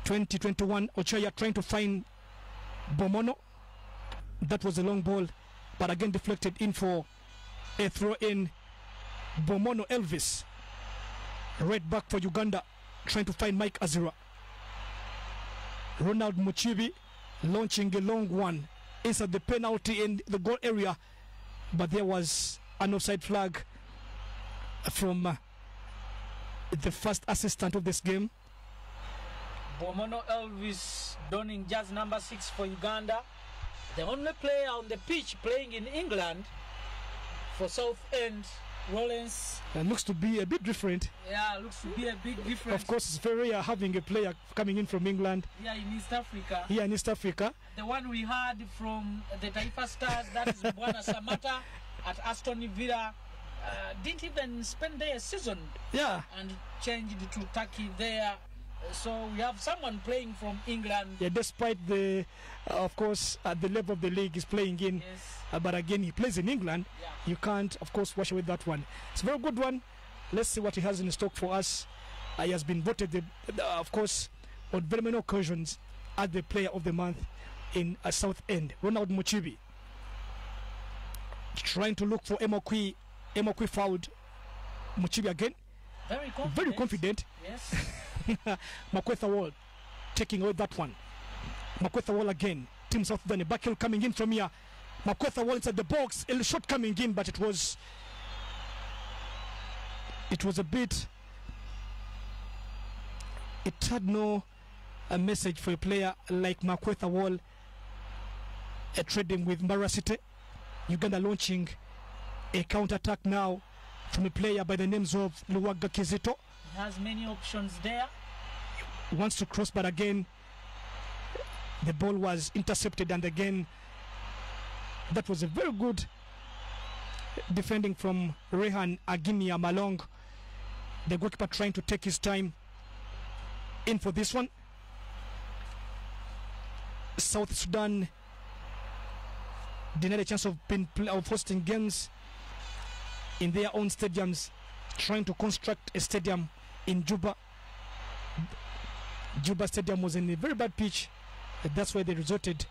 2021. Ochaya trying to find Bomono. That was a long ball, but again deflected in for a throw in. Bomono Elvis, right back for Uganda, trying to find Mike Azura. Ronald Muchibi launching a long one inside the penalty in the goal area, but there was an offside flag from the first assistant of this game. Bomono Elvis donning jersey number 6 for Uganda. The only player on the pitch playing in England for South End. Rollins. Looks to be a bit different. Yeah, looks to be a big difference. Of course, it's very rare having a player coming in from England. Yeah, in East Africa. Here in East Africa. The one we had from the Taifa Stars, that is Bwana Samata at Aston Villa. Didn't even spend there a season. Yeah. And changed to Turkey there. So we have someone playing from England. Yeah, despite the, of course, at the level of the league he's playing in. Yes. But again, he plays in England. Yeah. You can't, of course, wash away that one. It's a very good one. Let's see what he has in stock for us. He has been voted, of course, on very many occasions as the player of the month in South End. Ronald Muchibi trying to look for Emokwi. Emokwi fouled Muchibi again. Very confident. Yes. Yes. Makwetha Wall taking away that one. Makwetha Wall again. Team South Sudan. Back heel coming in from here. Makwetha Wall inside the box. A shot coming in, but it was a bit. It had no message for a player like Makwetha Wall trading with Mara City. Uganda launching a counter-attack now from a player by the names of Luwaga Kizito. He has many options there. Wants to cross, but again the ball was intercepted, and again that was a very good defending from Rehan Aginia Malong. The goalkeeper trying to take his time in for this one. South Sudan denied a chance of hosting games in their own stadiums, trying to construct a stadium in Juba. Juba Stadium was in a very bad pitch. That's why they resorted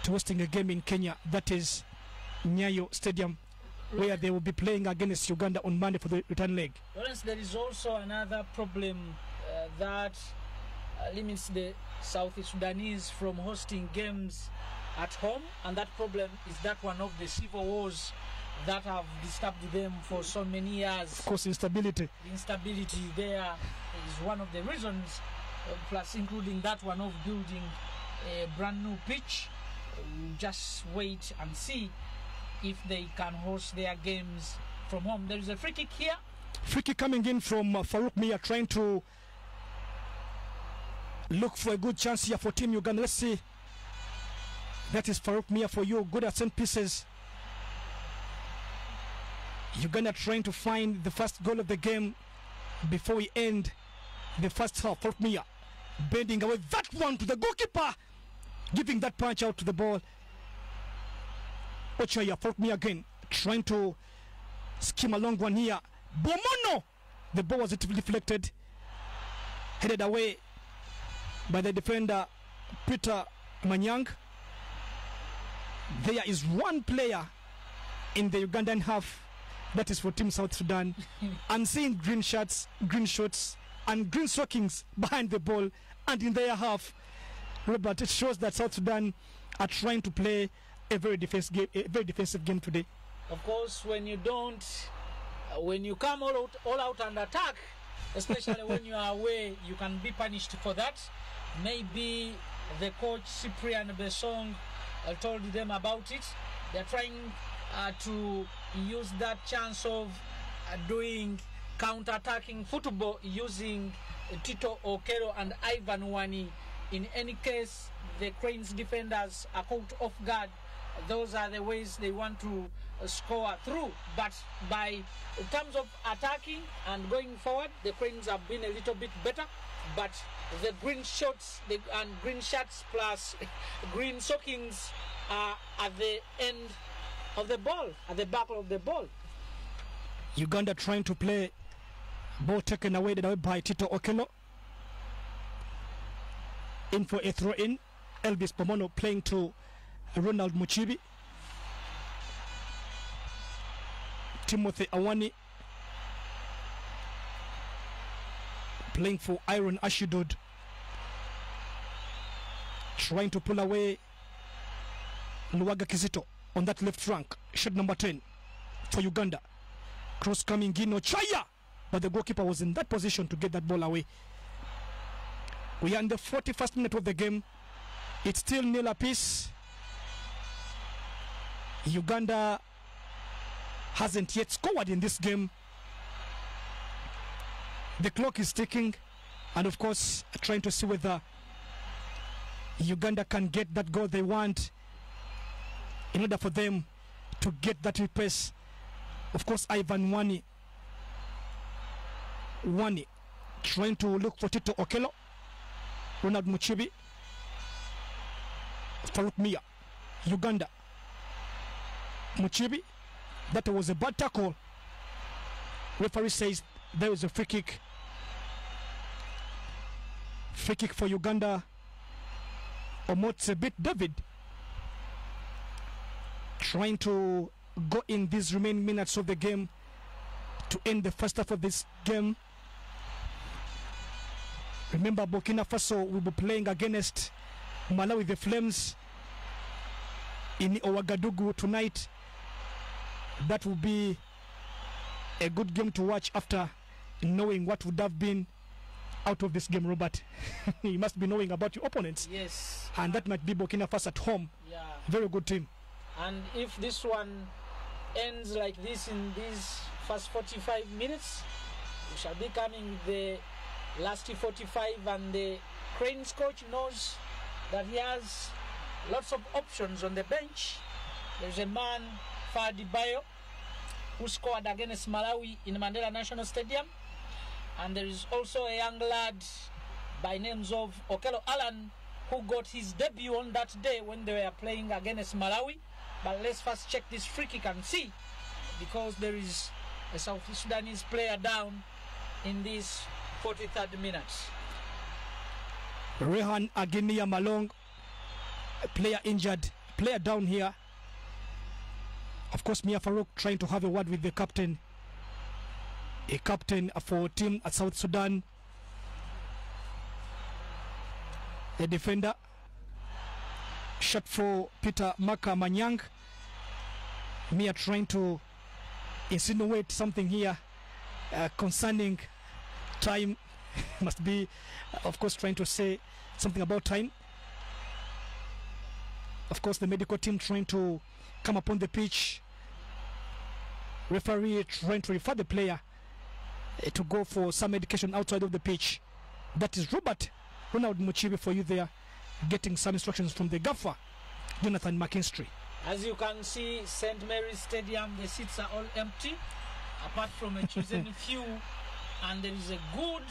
to hosting a game in Kenya. That is Nyayo Stadium, where they will be playing against Uganda on Monday for the return leg. Lawrence, there is also another problem that limits the South Sudanese from hosting games at home, and that problem is that one of the civil wars that have disturbed them for so many years. Of course, instability. The instability there is one of the reasons plus including that one of building a brand new pitch. We'll just wait and see if they can host their games from home. There is a free kick here. Free kick coming in from Farouk Mia, trying to look for a good chance here for Team Uganda. Let's see. That is Farouk Mia for you. Good at set pieces. Uganda trying to find the first goal of the game before we end the first half. Farouk Mia bending away that one to the goalkeeper, giving that punch out to the ball. Ochaya, Farouk Mia again trying to skim a long one here. Bomono! The ball was deflected, headed away by the defender Peter Manyang. There is one player in the Ugandan half that is for Team South Sudan. I'm seeing green shirts, green shorts, and green stockings behind the ball, and in their half, Robert, it shows that South Sudan are trying to play a very defensive game today. Of course, when you come all out and attack, especially when you are away, you can be punished for that. Maybe the coach Cyprian Besong told them about it. They're trying to use that chance of doing counter-attacking football using Tito Okero and Ivan Wani. In any case, the Cranes defenders are caught off guard. Those are the ways they want to score through. But in terms of attacking and going forward, the Cranes have been a little bit better. But the green shorts and green shirts plus green stockings are at the end of the ball, at the back of the ball. Uganda trying to play ball taken away by Tito Okelo. In for a throw in. Elvis Pomono playing to Ronald Muchibi. Timothy Awani playing for Iron Ashidod. Trying to pull away Luaga Kizito on that left flank. Shot number 10 for Uganda. Cross coming in, Ochaya, but the goalkeeper was in that position to get that ball away. We are in the 41st minute of the game. It's still nil apiece. Uganda hasn't yet scored in this game. The clock is ticking, and of course trying to see whether Uganda can get that goal they want in order for them to get that replace. Of course, Ivan Wani trying to look for Tito Okelo. Ronald Muchibi. Farouk Mia. Uganda. Muchibi. That was a bad tackle. Referee says there is a free kick. Free kick for Uganda. Omotsebit David trying to go in these remaining minutes of the game to end the first half of this game. Remember, Burkina Faso will be playing against Malawi the Flames in Ouagadougou tonight. That will be a good game to watch after knowing what would have been out of this game, Robert. You must be knowing about your opponents. Yes. And that might be Burkina Faso at home. Yeah. Very good team. And if this one ends like this in these first 45 minutes, we shall be coming the last 45, and the Cranes coach knows that he has lots of options on the bench. There's a man, Fadi Bayo, who scored against Malawi in Mandela National Stadium. And there is also a young lad by names of Okelo Alan, who got his debut on that day when they were playing against Malawi. But let's first check this free kick and see, because there is a South Sudanese player down in this 43rd minute. Rehan Aginia Malong, a player injured, player down here. Of course, Mia Farouk trying to have a word with the captain. A captain for team at South Sudan. The defender. Shot for Peter Maka Manyang. Mia trying to insinuate something here concerning time. Must be, of course, trying to say something about time. Of course, the medical team trying to come upon the pitch. Referee trying to refer the player to go for some medication outside of the pitch. That is Ronald Muchibi for you there, getting some instructions from the gaffer, Jonathan McKinstry. As you can see, St. Mary's Stadium, the seats are all empty, apart from a chosen few, and there is a good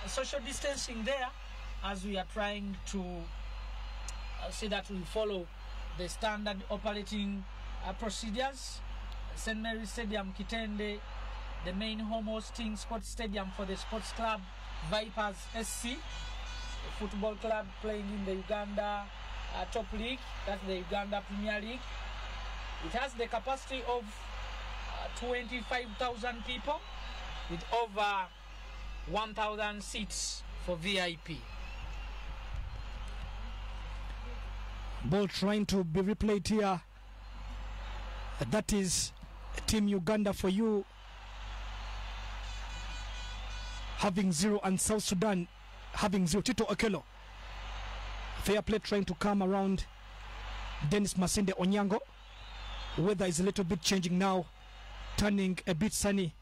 social distancing there, as we are trying to see that we follow the standard operating procedures. St. Mary's Stadium, Kitende, the main home hosting sports stadium for the sports club Vipers SC, a football club playing in the Uganda top league, that's the Uganda Premier League. It has the capacity of 25,000 people with over 1,000 seats for VIP. Ball trying to be replayed here. That is Team Uganda for you, having 0, and South Sudan having 0. Tito Okello. Fair play trying to come around Dennis Masinde Onyango. Weather is a little bit changing now, turning a bit sunny.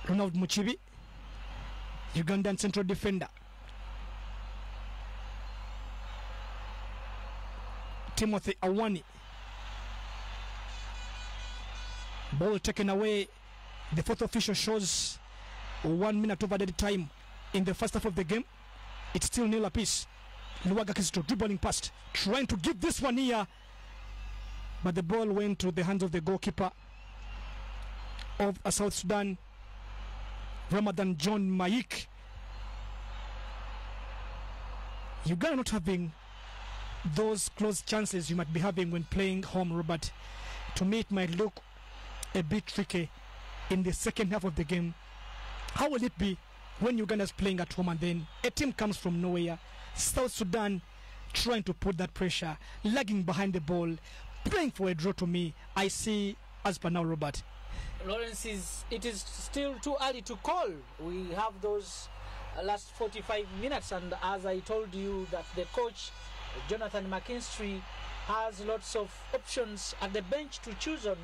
Ronald Muchibi, Ugandan central defender. Timothy Awani. Ball taken away. The fourth official shows 1 minute of added time in the first half of the game. It's still nil apiece. Luaga Kizito dribbling past, trying to give this one here, but the ball went to the hands of the goalkeeper of South Sudan, Ramadan John Maik. Uganda not having those close chances you might be having when playing home, Robert. To me, it might look a bit tricky in the second half of the game. How will it be when Uganda is playing at home and then a team comes from nowhere? South Sudan trying to put that pressure, lagging behind the ball, praying for a draw. To me, I see as per now, Robert. Lawrence, it is still too early to call. We have those last 45 minutes, and as I told you that the coach, Jonathan McKinstry, has lots of options at the bench to choose on.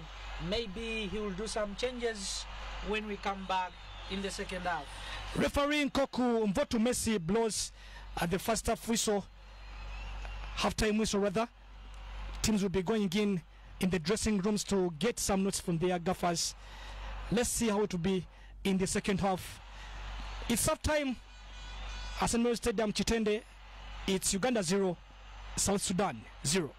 Maybe he will do some changes when we come back in the second half. Referee Nkoku Mvotu Messi blows at the first half whistle, half-time whistle rather. Teams will be going in the dressing rooms to get some notes from their gaffers. Let's see how it will be in the second half. It's half-time. St. Mary's Stadium, Chitende. It's Uganda 0, South Sudan 0.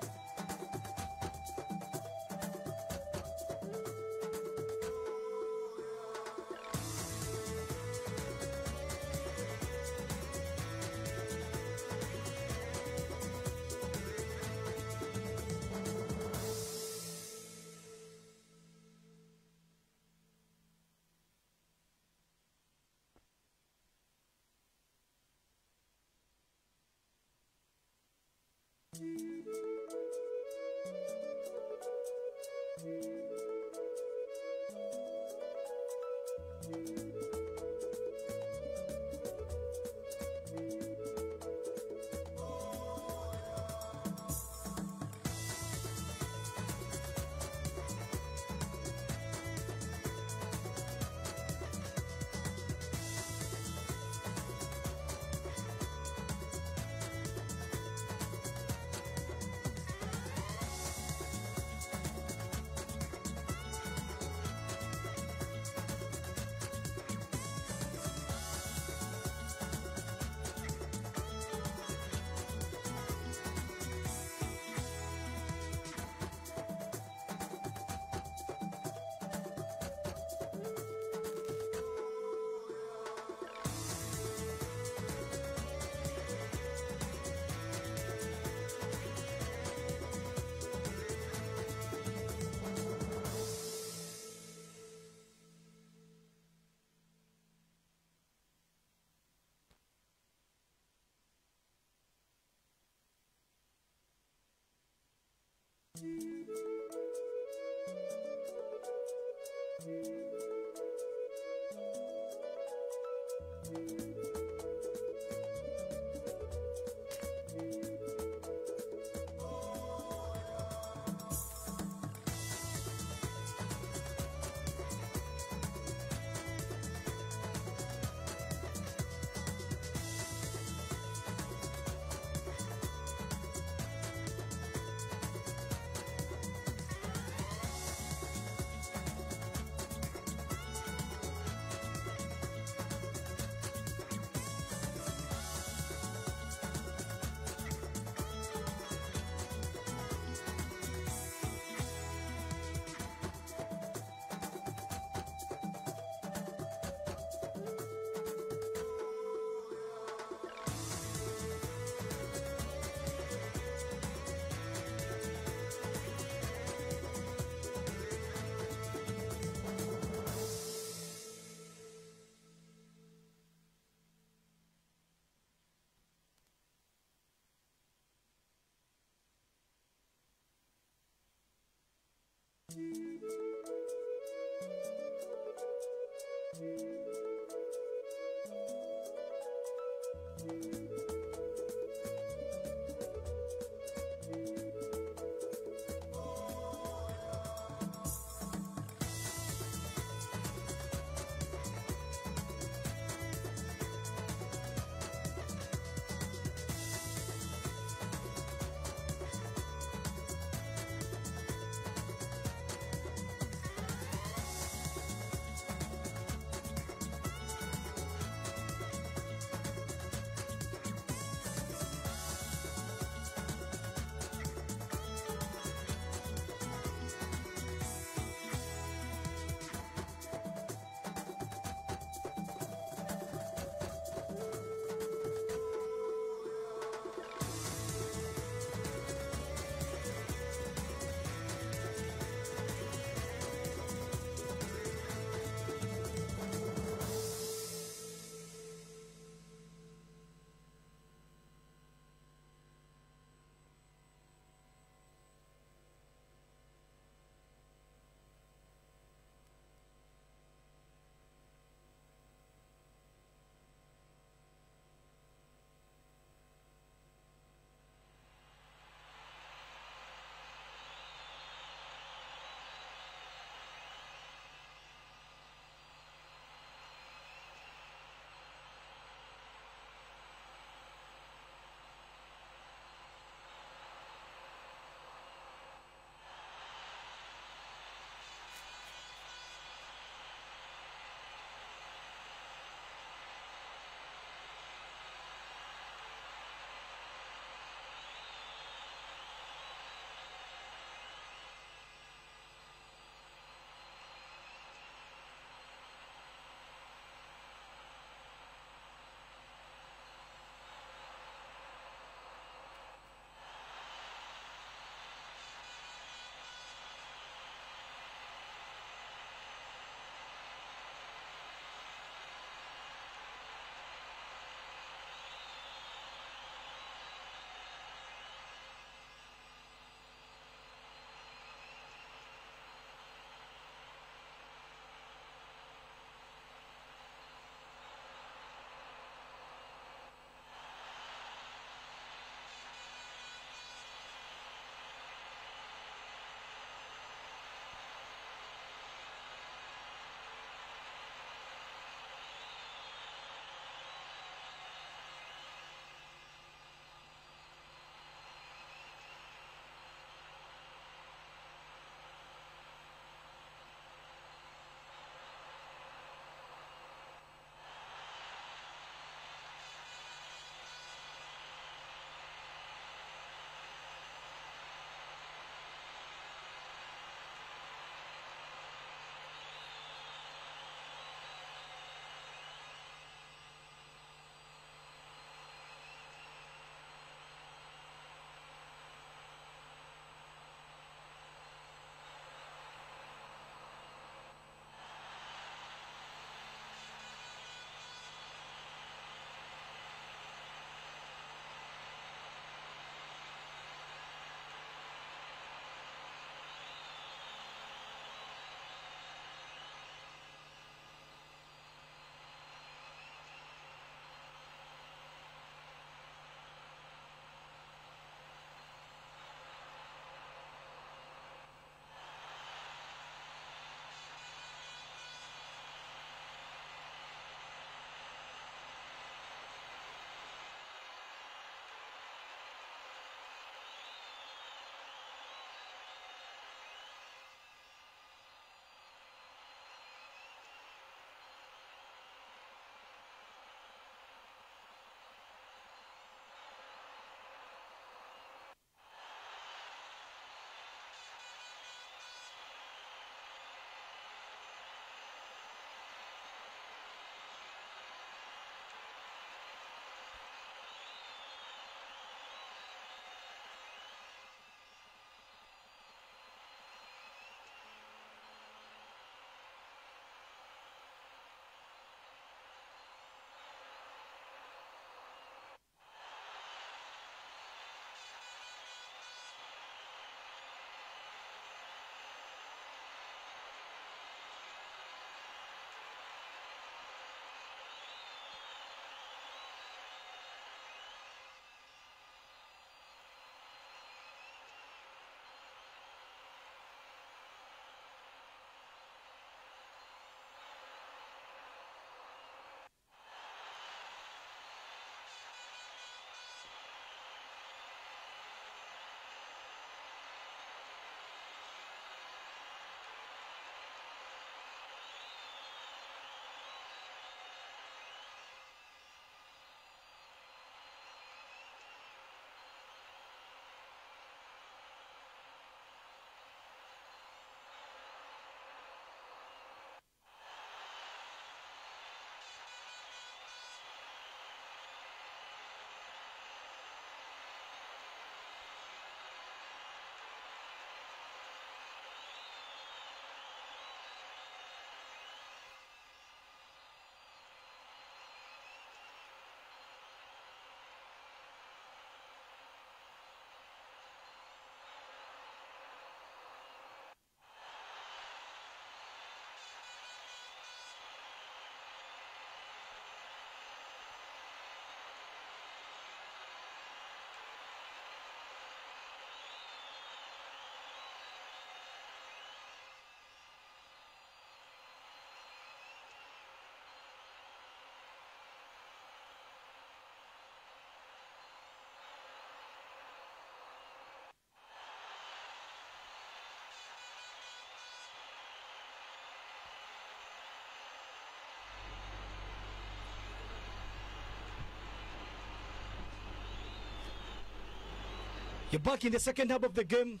You're back in the second half of the game,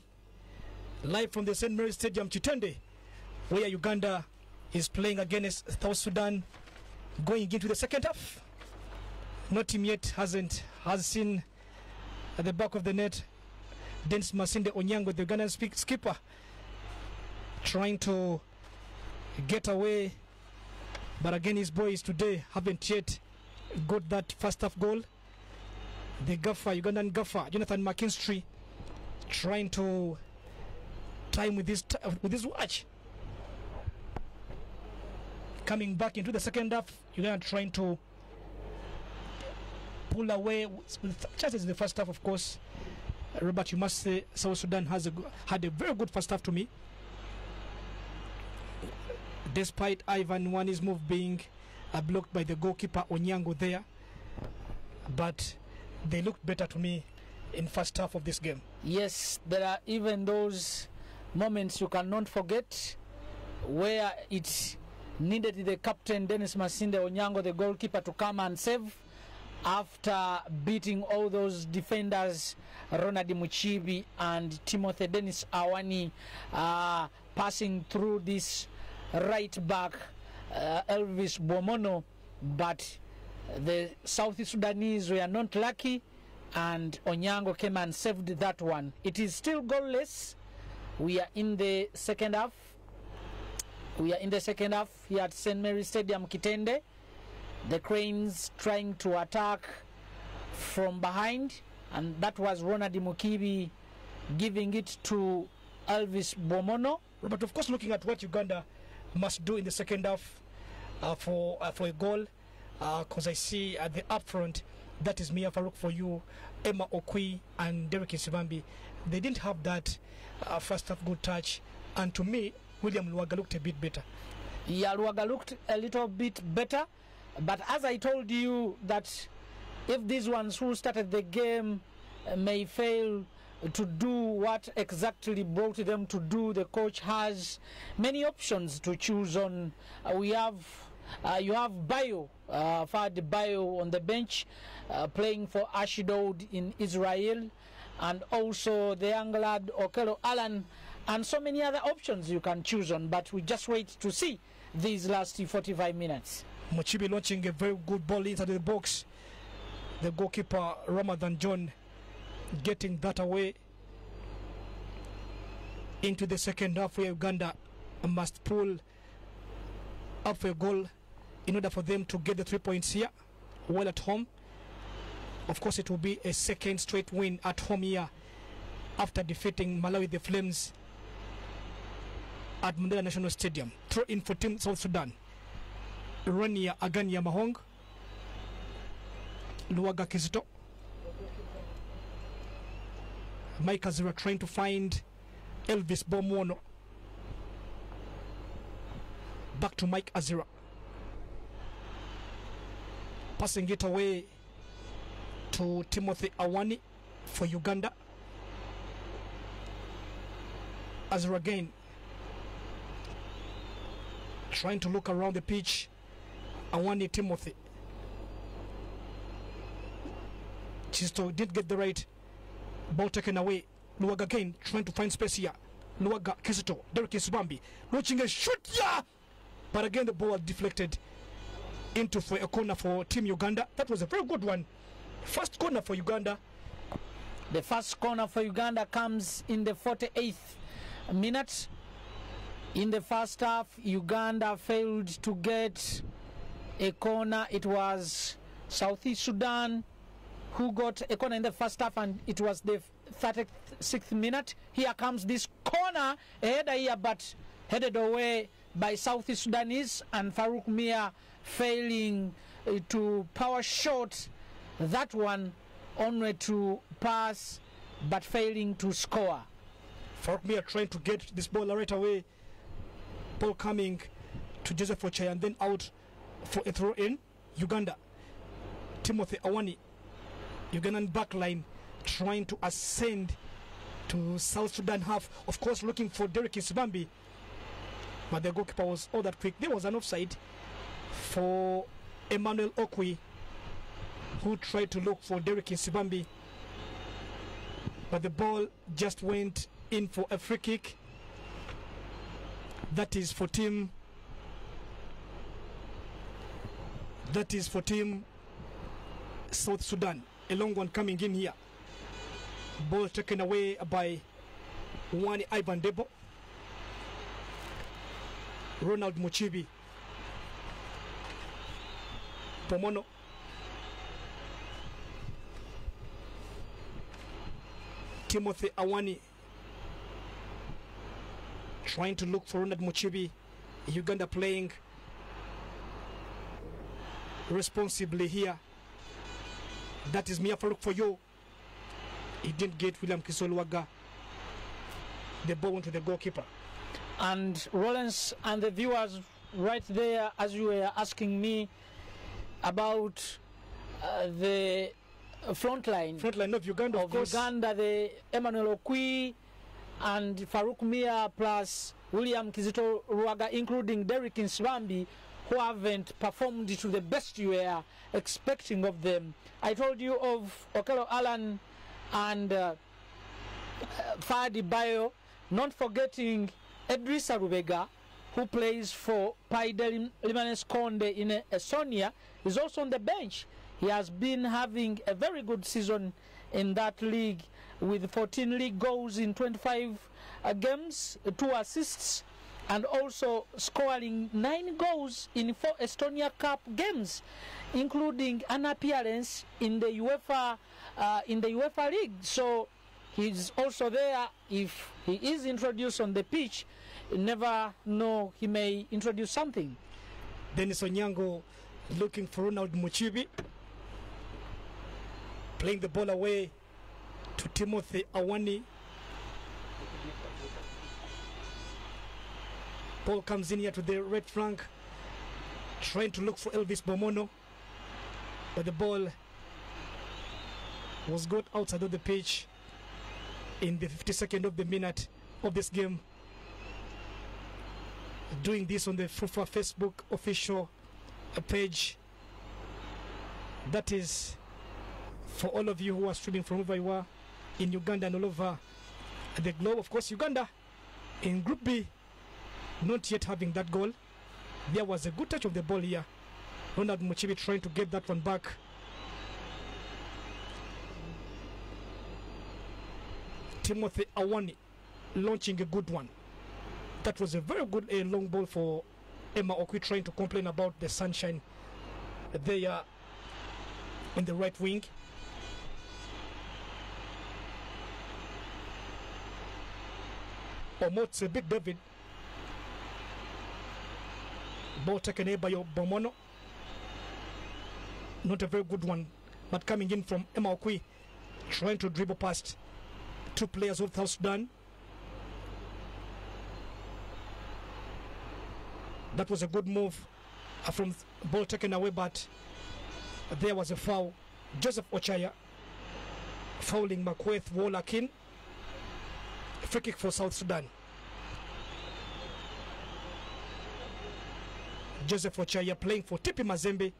live from the St. Mary's Stadium, Chitende, where Uganda is playing against South Sudan, going into the second half. No team yet has seen at the back of the net Dennis Masinde Onyango, the Ugandan skipper, trying to get away, but again his boys today haven't yet got that first half goal. The gaffer, Ugandan gaffer Jonathan McKinstry, trying to time with his watch. Coming back into the second half, Uganda trying to pull away with chances in the first half, of course. Robert, you must say South Sudan had a very good first half to me, despite Ivan Wani's move being blocked by the goalkeeper Onyango there. But they looked better to me in first half of this game. Yes, there are even those moments you cannot forget where it needed the captain Dennis Masinde Onyango, the goalkeeper, to come and save after beating all those defenders, Ronald Muchibi and Timothy Dennis Awani, passing through this right back Elvis Bomono, but the South Sudanese were not lucky, and Onyango came and saved that one. It is still goalless. We are in the second half. We are in the second half here at St. Mary's Stadium, Kitende. The Cranes trying to attack from behind, and that was Ronald Mukibi giving it to Elvis Bomono. But of course, looking at what Uganda must do in the second half for a goal, because I see at the up front, that is Mia Farouk for you, Emma Okwi and Derek Sivambi. They didn't have that first half good touch, and to me, William Luaga looked a bit better. Yeah, Luaga looked a little bit better, but as I told you, that if these ones who started the game may fail to do what exactly brought them to do, the coach has many options to choose on. You have Bayo, Fad Bayo on the bench, playing for Ashdod in Israel, and also the young lad Okello Allen, and so many other options you can choose on, but we just wait to see these last 45 minutes. Muchibi launching a very good ball into the box. The goalkeeper Ramadan John getting that away into the second half, where Uganda must pull up for a goal in order for them to get the 3 points here while at home. Of course, it will be a second straight win at home here after defeating Malawi the Flames at Mandela National Stadium. Throw in for Team South Sudan. Rania Agania Mahong, Luaga Kizito, Mike Azura trying to find Elvis Bomono. Back to Mike Azura, passing it away to Timothy Awani for Uganda. Azura again trying to look around the pitch. Awani, Timothy. Chisto did get the right ball taken away. Luaga again trying to find space here. Luaga, Kizito, Derek Subambi launching a shoot, yeah! But again the ball deflected into for a corner for Team Uganda. That was a very good one. First corner for Uganda. The first corner for Uganda comes in the 48th minute. In the first half, Uganda failed to get a corner. It was Southeast Sudan who got a corner in the first half, and it was the 36th minute. Here comes this corner, a header here, but headed away by Southeast Sudanese, and Farouk Mia failing to power shot that one, only to pass but failing to score. Farouk Mia trying to get this ball right away. Ball coming to Joseph Ochai and then out for a throw in. Uganda, Timothy Awani, Ugandan backline trying to ascend to South Sudan half, of course looking for Derek Sibambi, but the goalkeeper was all that quick. There was an offside for Emmanuel Okwi, who tried to look for Derek Sibambi, but the ball just went in for a free kick. That is for team South Sudan. A long one coming in here. Ball taken away by Wani Ivan Debo. Ronald Muchibi. Pomono. Timothy Awani trying to look for Ronald Muchibi. Uganda playing responsibly here. That is Mia Farouk for you. He didn't get William Kisolwaga. The ball went to the goalkeeper. And Rollins and the viewers right there, as you were asking me about the front line of Uganda, of course. Uganda, the Emmanuel Okwi and Farouk Mia plus William Kizito Ruaga, including Derek Nsibambi, who haven't performed to the best you were expecting of them. I told you of Okello Allen and Fadi Bayo, not forgetting Edrissa Rubega, who plays for Paide Limanes Konde in Estonia, is also on the bench. He has been having a very good season in that league with 14 league goals in 25 games, 2 assists, and also scoring 9 goals in 4 Estonia Cup games, including an appearance in the UEFA League. So he's also there. If he is introduced on the pitch, you never know, he may introduce something. Dennis Onyango looking for Ronald Muchibi, playing the ball away to Timothy Awani. Ball comes in here to the red flank, trying to look for Elvis Bomono, but the ball was got outside of the pitch in the 52nd of the minute of this game. Doing this on the FUFA Facebook official page. That is for all of you who are streaming from wherever you are in Uganda and all over the globe. Of course, Uganda in Group B, not yet having that goal. There was a good touch of the ball here. Ronald Muchibi trying to get that one back. Timothy Awani launching a good one. That was a very good long ball for Emma Okwi, trying to complain about the sunshine there in the right wing. Omotse Big David. Ball taken away by Bomono. Not a very good one, but coming in from Emma Okwi, trying to dribble past 2 players of South Sudan. That was a good move from ball taken away, but there was a foul. Joseph Ochaya fouling Makweth Wolakin. Free kick for South Sudan. Joseph Ochaya playing for TP Mazembe,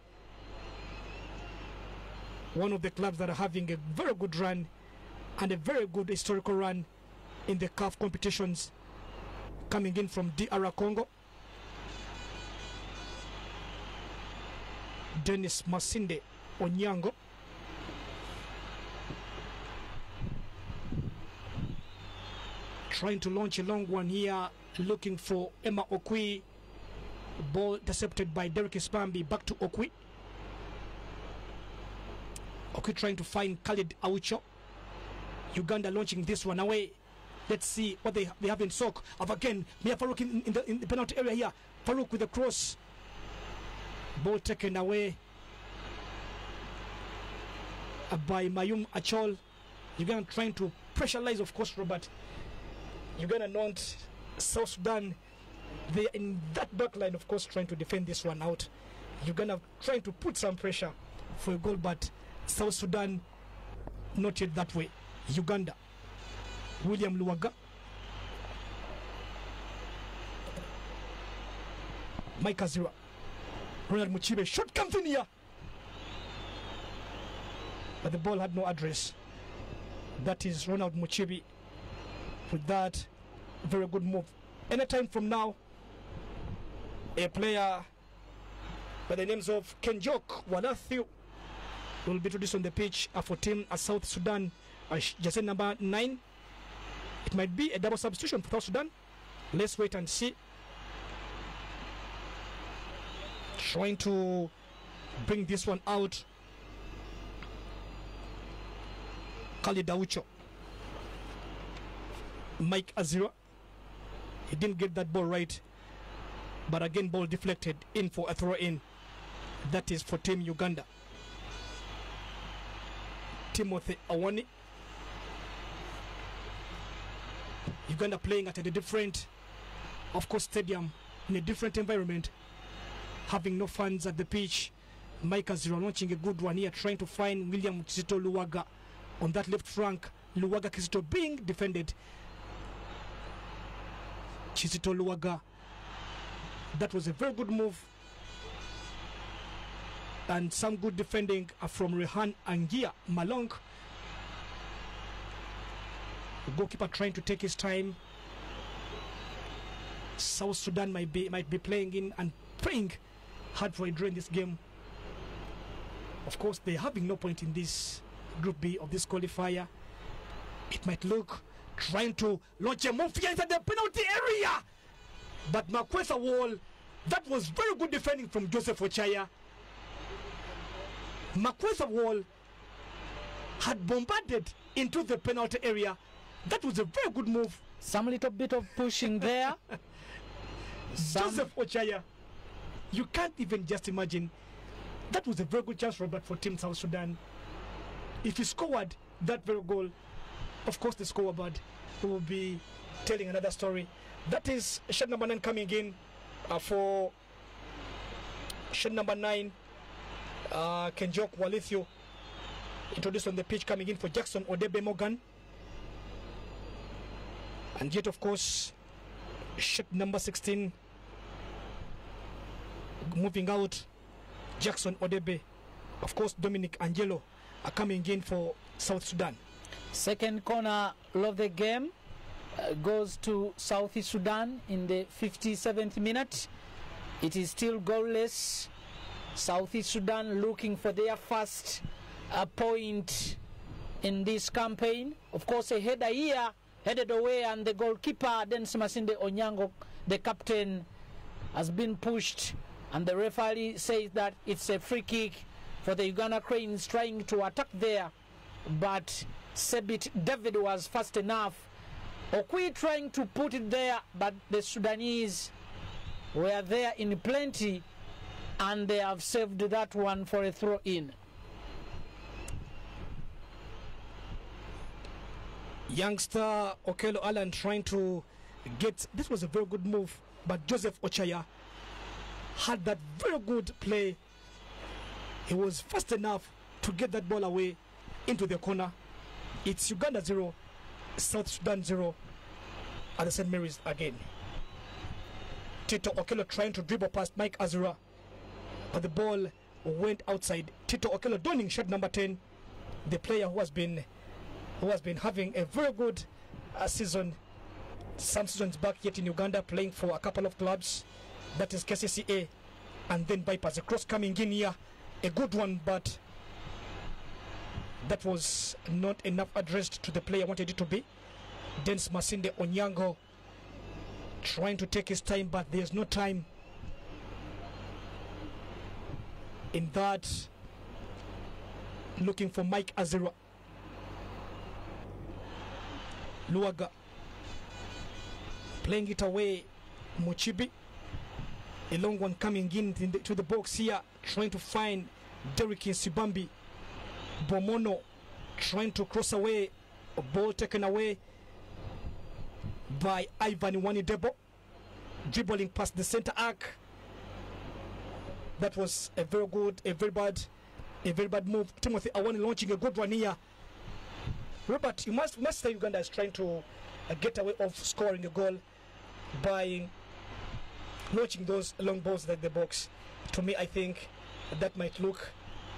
one of the clubs that are having a very good run and a very good historical run in the CAF competitions, coming in from DR Congo. Dennis Masinde Onyango trying to launch a long one here, looking for Emma Okwi. Ball intercepted by Derek Spambi, back to Okwi. Okwi trying to find Khalid Aucho. Uganda launching this one away. Let's see what they have in stock. Of again, Mia Farouk in the penalty area here. Farouk with the cross. Ball taken away by Mayum Achol. Uganda trying to pressurize, of course, Robert. Uganda not South Sudan. They are in that back line, of course, trying to defend this one out. Uganda trying to put some pressure for a goal, but South Sudan not yet that way. Uganda. William Luwaga. Mike Azira. Ronald Muchibe. Shot comes in here. But the ball had no address. That is Ronald Muchibi with that very good move. Anytime from now, a player by the names of Kenjok Walathiu will be introduced on the pitch for team South Sudan, jersey number 9. It might be a double substitution for South Sudan. Let's wait and see. Trying to bring this one out. Khalid Aucho. Mike Azira. He didn't get that ball right. But again, ball deflected in for a throw in. That is for Team Uganda. Timothy Awani. Uganda playing at a different, of course, stadium, in a different environment, having no fans at the pitch. Mike Azira launching a good one here, trying to find William Kizito Luwaga on that left flank. Luwaga Kizito being defended. Kizito Luwaga. That was a very good move. And some good defending from Rehan Angia Malong. The goalkeeper trying to take his time. South Sudan might be playing in and praying hard for a draw in this game. Of course, they're having no point in this Group B of this qualifier. It might look trying to launch a move here inside the penalty area. But Makwesa Wall, that was very good defending from Joseph Ochaya. Makwesa Wall had bombarded into the penalty area. That was a very good move. Some little bit of pushing there. Joseph Ochaya, you can't even just imagine. That was a very good chance, Robert, for Team South Sudan. If he scored that very goal, of course the scoreboard will be telling another story. That is shot number 9 coming in for shot number 9. Kenjok Walithio introduced on the pitch, coming in for Jackson Odebe Morgan. And yet, of course, shot number 16 moving out, Jackson Odebe. Of course, Dominic Angelo are coming in for South Sudan. Second corner of the game goes to South Sudan in the 57th minute. It is still goalless. South Sudan looking for their first point in this campaign. Of course, a header here headed away, and the goalkeeper Dennis Masinde Onyango, the captain, has been pushed, and the referee says that it's a free kick for the Uganda Cranes trying to attack there, but Sebit David was fast enough. Okwi trying to put it there, but the Sudanese were there in plenty, and they have saved that one for a throw in. Youngster Okello Allen trying to get, this was a very good move, but Joseph Ochaya had that very good play. He was fast enough to get that ball away into the corner. It's Uganda 0, South Sudan 0 at the St. Mary's again. Tito Okello trying to dribble past Mike Azura, but the ball went outside. Tito Okello donning shot number 10, the player who has been having a very good season. Some seasons back yet in Uganda, playing for a couple of clubs. That is KCCA and then Vipers. A cross coming in here, a good one, but that was not enough addressed to the player wanted it to be. Dennis Masinde Onyango trying to take his time, but there's no time in that. Looking for Mike Azira. Luwaga playing it away. Muchibi, a long one coming in to the box here, trying to find Derek Sibambi. Bomono trying to cross away, a ball taken away by Ivan Wanidebo, dribbling past the center arc. That was a very good, a very bad move. Timothy Awani launching a good one here. Robert, you must say Uganda is trying to get away of scoring a goal by launching those long balls at the box. To me, I think that might look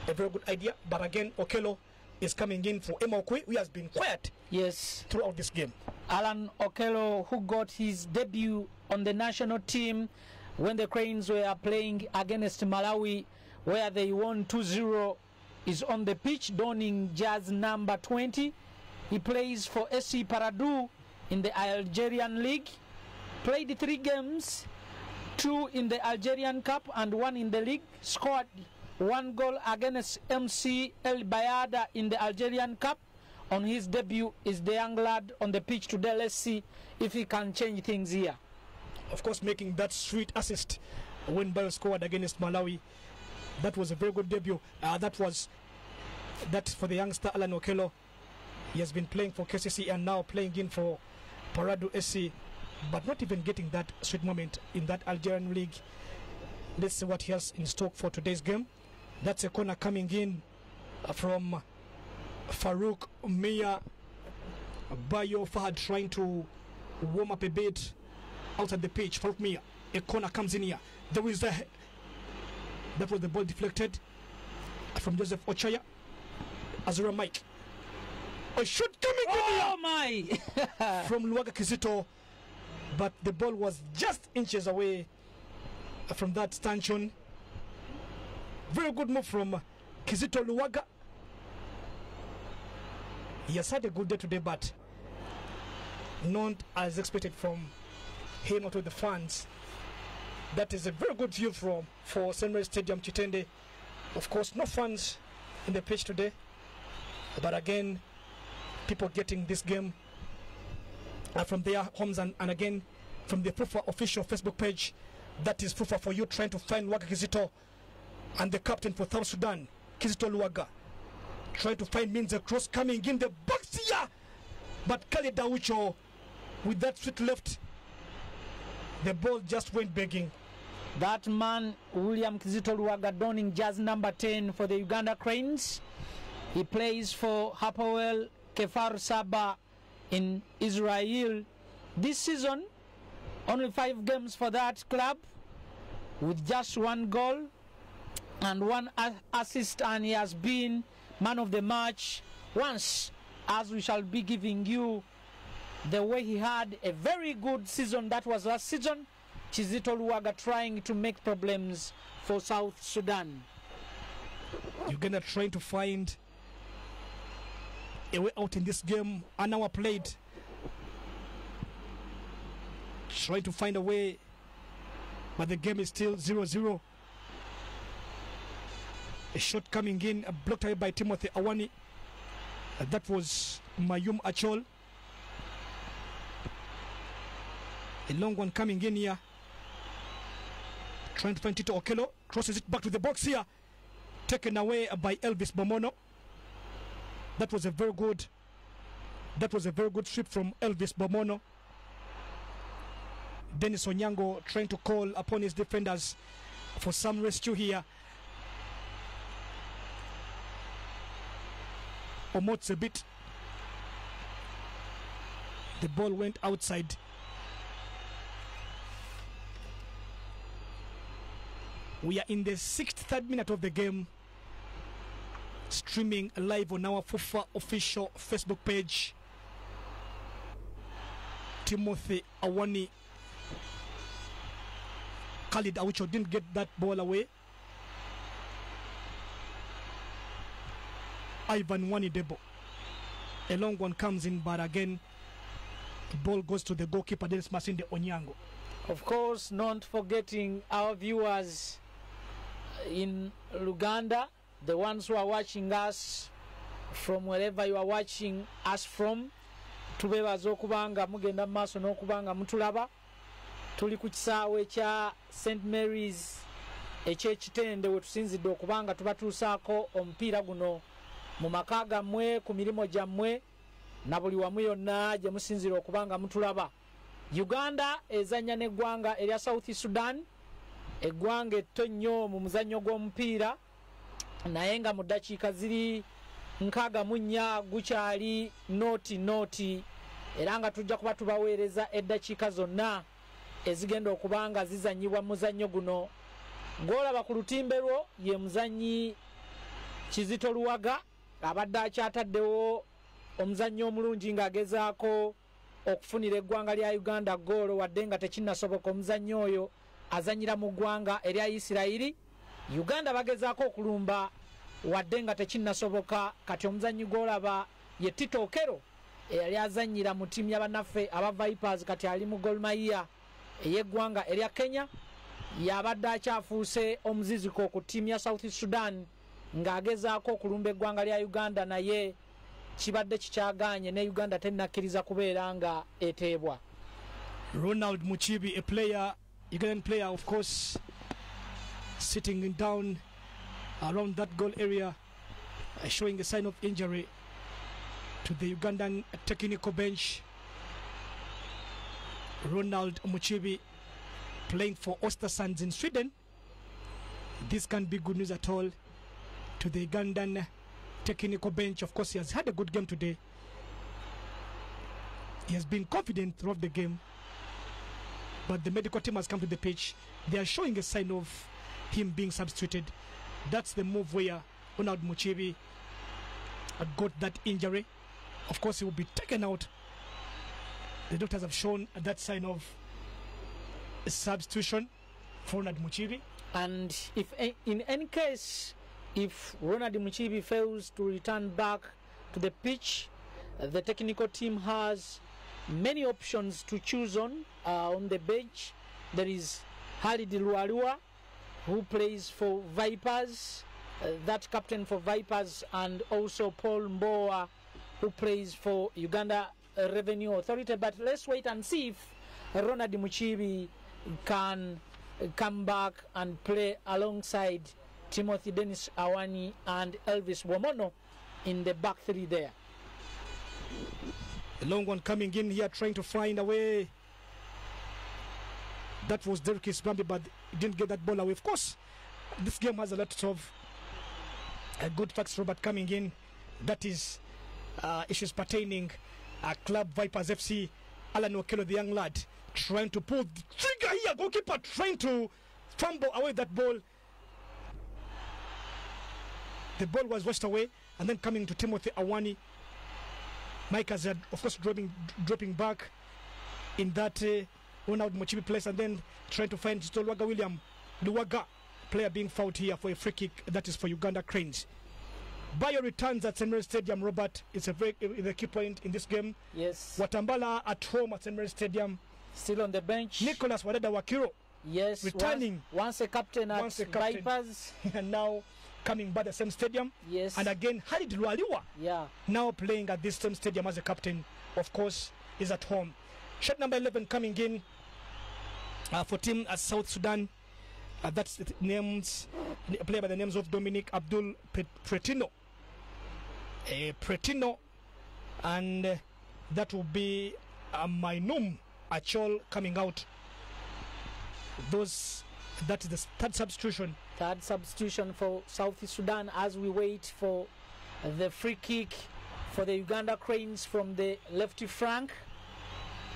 a very good idea. But again, Okello is coming in for Emma Okwe, who has been quiet throughout this game. Alan Okello, who got his debut on the national team when the Cranes were playing against Malawi, where they won 2-0, is on the pitch donning jazz number 20. He plays for SC Paradou in the Algerian League. Played 3 games, 2 in the Algerian Cup and 1 in the league. Scored 1 goal against MC El Bayada in the Algerian Cup. On his debut is the young lad on the pitch today. Let's see if he can change things here. Of course, making that sweet assist when Bayo scored against Malawi. That was a very good debut. That for the youngster Alan Okello. He has been playing for KCC and now playing in for Paradou SC, but not even getting that sweet moment in that Algerian league. Let's see what he has in stock for today's game. That's a corner coming in from Farouk Mia. Bayo Fahad trying to warm up a bit outside the pitch. Farouk Mia, a corner comes in here. There is that was the ball deflected from Joseph Ochaya. Azura Mike. A shot coming in here from Luaga Kizito, but the ball was just inches away from that stanchion. Very good move from Kizito Luaga. He has had a good day today, but not as expected from him or to the fans. That is a very good view for Senre Stadium Chitende. Of course, no fans in the pitch today, but again, people getting this game from their homes and again from the FUFA official Facebook page. That is FUFA for you, trying to find Luaga Kizito and the captain for South Sudan, Kizito Luaga, trying to find means across, coming in the box here, but Khalid Awucho with that sweet left, the ball just went begging. That man, William Kizito Luaga, donning jazz number 10 for the Uganda Cranes. He plays for Hapoel Kefar Saba in Israel. This season, only 5 games for that club with just 1 goal and 1 assist, and he has been man of the match once, as we shall be giving you the way he had a very good season. That was last season. Kizito Luaga trying to make problems for South Sudan. Uganda trying to find a way out in this game. An hour played, trying to find a way, but the game is still 0-0. A shot coming in, blocked away by Timothy Awani. That was Mayum Achol. A long one coming in here, trying to find Tito Okello. Crosses it back to the box here, taken away by Elvis Bomono. That was a very good strip from Elvis Bomono. Dennis Onyango trying to call upon his defenders for some rescue here. Omot's a bit. The ball went outside. We are in the 63rd minute of the game, streaming live on our FUFA official Facebook page. Timothy Awani. Khalid Awucho didn't get that ball away. Ivan Wanidebo. A long one comes in, but again, the ball goes to the goalkeeper, Dennis Masinde Onyango. Of course, not forgetting our viewers in Uganda, the ones who are watching us from wherever you are watching us from. Tubebaza okubanga mugenda maaso n'okubanga mutulaba. Tuli ku kisaawe kya St Mary's eky'ekitende we tusinzidde okubanga tubatuusaako omupiira guno mu maka gammwe, ku mirimu gyammwe, na buli wamu yonna gye musinzira okubanga mutulaba. Uganda ezannya n'eggwanga erya South Sudan, eggwanga etto nnyo mu muzannyo gw'omupiira, naye nga mu ddakiika ziri 64 gukyali nooti, era nga tujja kuba tubaweereza eddakiika zonna ezigenda okubanga zizannyibwa muzannyo guno. Ng'olaba ku lutimbe lwo ye muzannyi Kizito Luwaga, abadde akyataddewo omuzannyo omulungi ng'agezaako okufunira eggwanga lya Uganda goolo wadde nga tekinnasoboka. Omuzannyo oyo azannyira mu ggwanga erya Isirayiri. Uganda bagezaako okulumba wadde nga tekinnasoboka. Kati omuzannyi gw'olaba ye Tito Okero eyali azannyira mu ttiimu y'abannaffe aba Vipers, kati ali mu Gor Mahia ey'eggwanga erya Kenya. Yabadde akyafuuse omuziziko ku ttiimu ya South Sudan ng'agezaako okulumba eggwanga lya Uganda, naye kibadde kikyagaanye ne Uganda tennakkiriza kubeera nga eteebwa. Ronald Muchibi, a player, Ugandan player, of course, sitting down around that goal area, showing a sign of injury to the Ugandan technical bench. Ronald Muchibi playing for Östersunds in Sweden. This can't be good news at all to the Ugandan technical bench. Of course, he has had a good game today. He has been confident throughout the game, but the medical team has come to the pitch. They are showing a sign of him being substituted. That's the move where Ronald Muchibi got that injury. Of course, he will be taken out. The doctors have shown that sign of a substitution for Ronald Muchibi. And if in any case, if Ronald Muchibi fails to return back to the pitch, the technical team has many options to choose on the bench. There is Halid Lualua, who plays for Vipers, that captain for Vipers, and also Paul Mboa, who plays for Uganda Revenue Authority. But let's wait and see if Ronald Muchibi can come back and play alongside Timothy Dennis Awani and Elvis Womono in the back three there. A long one coming in here, trying to find a way. That was Derek Isbambi, but he didn't get that ball away. Of course, this game has a lot of good facts, Robert, coming in. That is issues pertaining Club Vipers FC. Alan Okello, the young lad, trying to pull the trigger here. Goalkeeper trying to fumble away that ball. The ball was washed away, and then coming to Timothy Awani. Mike has, of course, dropping back in that Ronald Muchibi place, and then trying to find Luaga William Luaga, player being fouled here for a free kick. That is for Uganda Cranes. Bayo returns at St. Mary's Stadium, Robert. It's a very key point in this game. Yes. Watambala at home at St. Mary's Stadium. Still on the bench. Nicholas Wadada Wakiro. Yes. Returning. Once a captain at Vipers. And now coming back at the same stadium. Yes. And again, Halid Lualiwa. Yeah. Now playing at this same stadium as a captain. Of course, is at home. Shot number 11 coming in for team at South Sudan. That's the names, a player by the names of Dominic Abdul Pretino. Pretino, and that will be Mainum Achol coming out. That is the third substitution. Third substitution for South Sudan as we wait for the free kick for the Uganda Cranes from the left flank.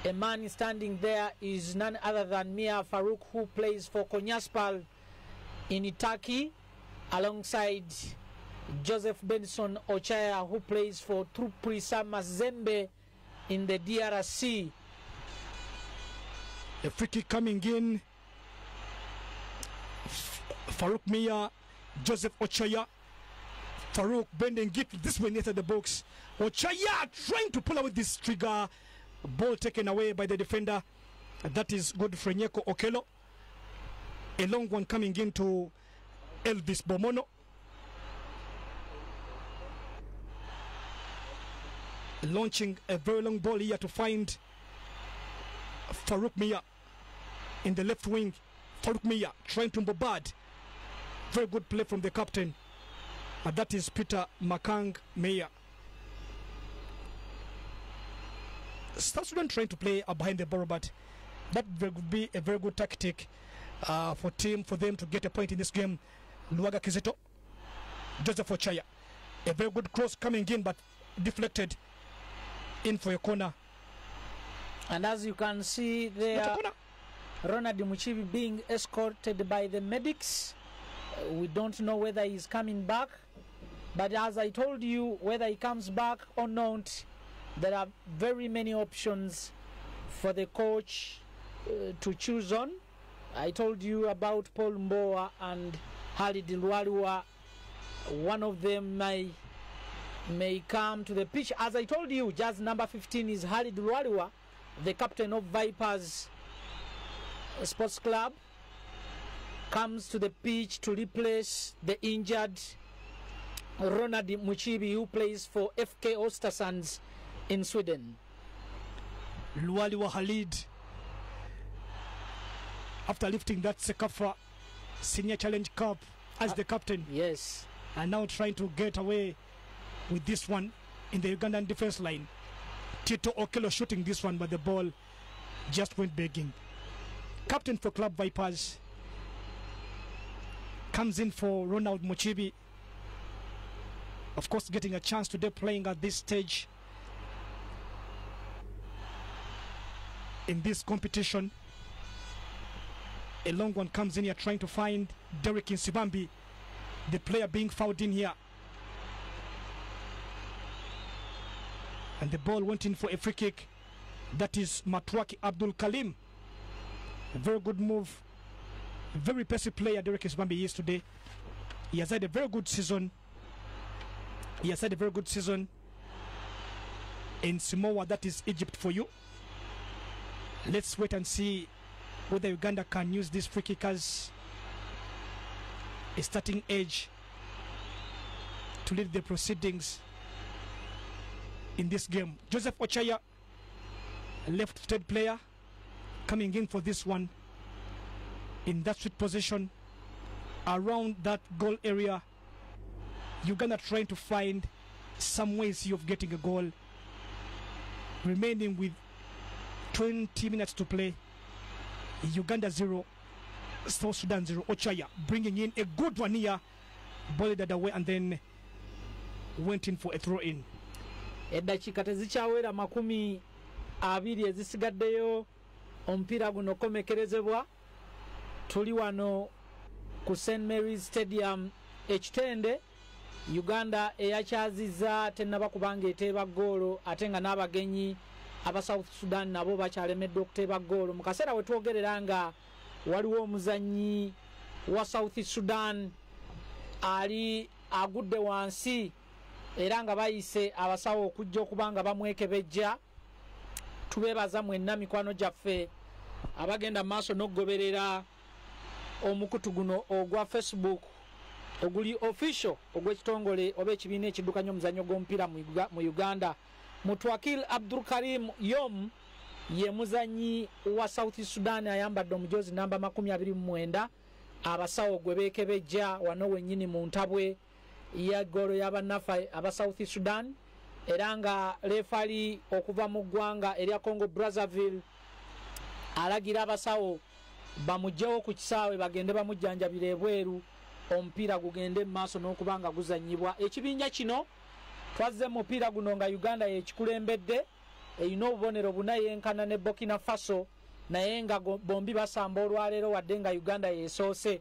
A man standing there is none other than Mia Farouk, who plays for Konyaspal in Turkey, alongside Joseph Benson Ochaya, who plays for Truprisa Mazembe in the DRC. A free kick coming in. Farouk Mia, Joseph Ochaya. Farouk bending it this way near the box. Ochaya trying to pull out this trigger. Ball taken away by the defender. That is Godfrey Nyeko Okello. A long one coming into Elvis Bomono. Launching a very long ball here to find Farouk Mia in the left wing. Farouk Mia trying to bombard. Very good play from the captain. And that is Peter Makang Mia. South Sudan trying to play behind the ball, but that would be a very good tactic for them to get a point in this game. Luaga Kizito, Joseph Ochaya. A very good cross coming in, but deflected in for a corner. And as you can see there, Ronald Muchibi being escorted by the medics. We don't know whether he's coming back. But as I told you, whether he comes back or not, there are very many options for the coach to choose on. I told you about Paul Mboa and Halid Lwaliwa. One of them may come to the pitch. As I told you, just number 15 is Halid Lwaliwa, the captain of Vipers Sports Club, comes to the pitch to replace the injured Ronald Muchibi, who plays for FK Ostersunds in Sweden. Lwaliwa Halid, after lifting that Sekafa Senior Challenge Cup as the captain, yes, and now trying to get away with this one in the Ugandan defense line. Tito Okello shooting this one, but the ball just went begging. Captain for Club Vipers comes in for Ronald Muchibi. Of course, getting a chance today playing at this stage in this competition. A long one comes in here trying to find Derek Nsibambi, the player being fouled in here. And the ball went in for a free kick. That is Matwaki Abdul Kalim. A very good move. A very passive player Derek Nsibambi is today. He has had a very good season. He has had a very good season in Samoa, that is Egypt for you. Let's wait and see whether Uganda can use this free kick as a starting edge to lead the proceedings in this game. Joseph Ochaya, left-footed player, coming in for this one in that sweet position around that goal area. Uganda trying to find some ways of getting a goal, remaining with 20 minutes to play. Uganda 0, South Sudan 0. Ochaya bringing in a good one here, balled that away and then went in for a throw in. Eddakiika tezikyawera 20 ezisigaddeyo omupiira guno komekerezebwa. Tuli wano ku St Mary's Stadium Ekitende. Uganda eyakyazizza tennaba kubanga eteeba ggoolo, ate nga n'abagenyi aba South Sudan nabo bakyalemeddwa okuteeba ggoolo. Mu kaseera we twogerera nga waliwo omuzannyi wa South Sudan ali agudde wansi era nga bayise abasawo okujja okuba nga bamwekebejja. Tubeebaza mwenna mikwano gyaffe abagenda mu maaso n'okugoberera omukutu guno ogwa Facebook oguli official ogw'ekitongole oba ekibiina ekiddukanya omuzannyo gw'omupiira mu Uganda. Mutwakil Abdul Karim Yom ye muzannyi wa South Sudan ayambadde omujoozi namba 29, abasawo gwe beekebejja wano wennyini mu ntabwe ya ggoolo y'abannaffe aba South Sudan, era nga refali okuva mu ggwanga erya Congo Brazzaville alagira abasawo bamugyewo ku kisaawe bagende bamujjanjabira ebweru omupiira gugende mu maaso n'okuba nga guzannyibwa. Ekibinja kino twazze mu mupiira guno nga Uganda yekikulembedde, erina obubonero buna yenkana ne Burkina Faso, naye nga bombi basamba olwaleero wadde nga Uganda yeesoose.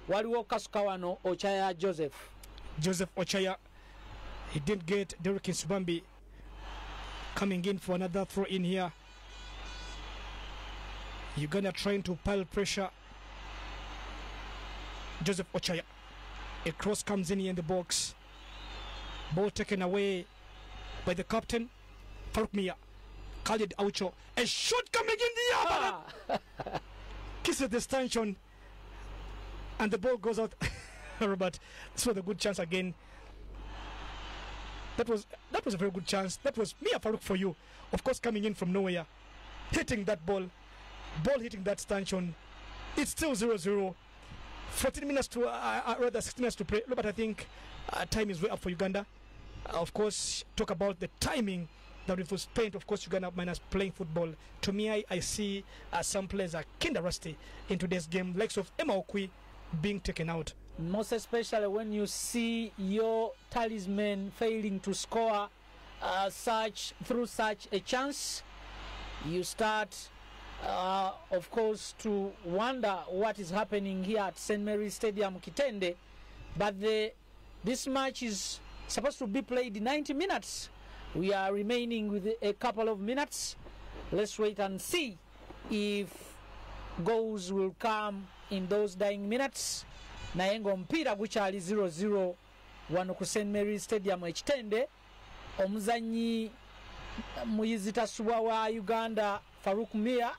Waliwo kasuka wano Ochaya Joseph Ochaya. He did get Derek Nsibambi coming in for another throw in here. Uganda trying to pile pressure. Joseph Ochaya. A cross comes in here in the box. Ball taken away by the captain, Faruk Mia. Khalid Aucho. A shot coming in the air. Kisses the stanchion. And the ball goes out. Robert, this was a good chance again. That was a very good chance. That was Mia Faruk for you. Of course, coming in from nowhere. Hitting that ball hitting that stanchion. It's still 0-0. 14 minutes to, rather 16 minutes to play. But I think time is way up for Uganda. Of course, talk about the timing that it was spent. Of course, Uganda minus playing football. To me, I see some players are kind of rusty in today's game. Likes of Emma Okwi being taken out. Most especially when you see your talisman failing to score through such a chance, you start of course to wonder what is happening here at St Mary's Stadium Kitende. But this match is supposed to be played 90 minutes. We are remaining with a couple of minutes. Let's wait and see if goals will come in those dying minutes. Nayengo mpira gukyali 0-0 wano ku St. Mary's Stadium ekitende. Omuzanyi muyizitasubwa wa Uganda Farouk Mia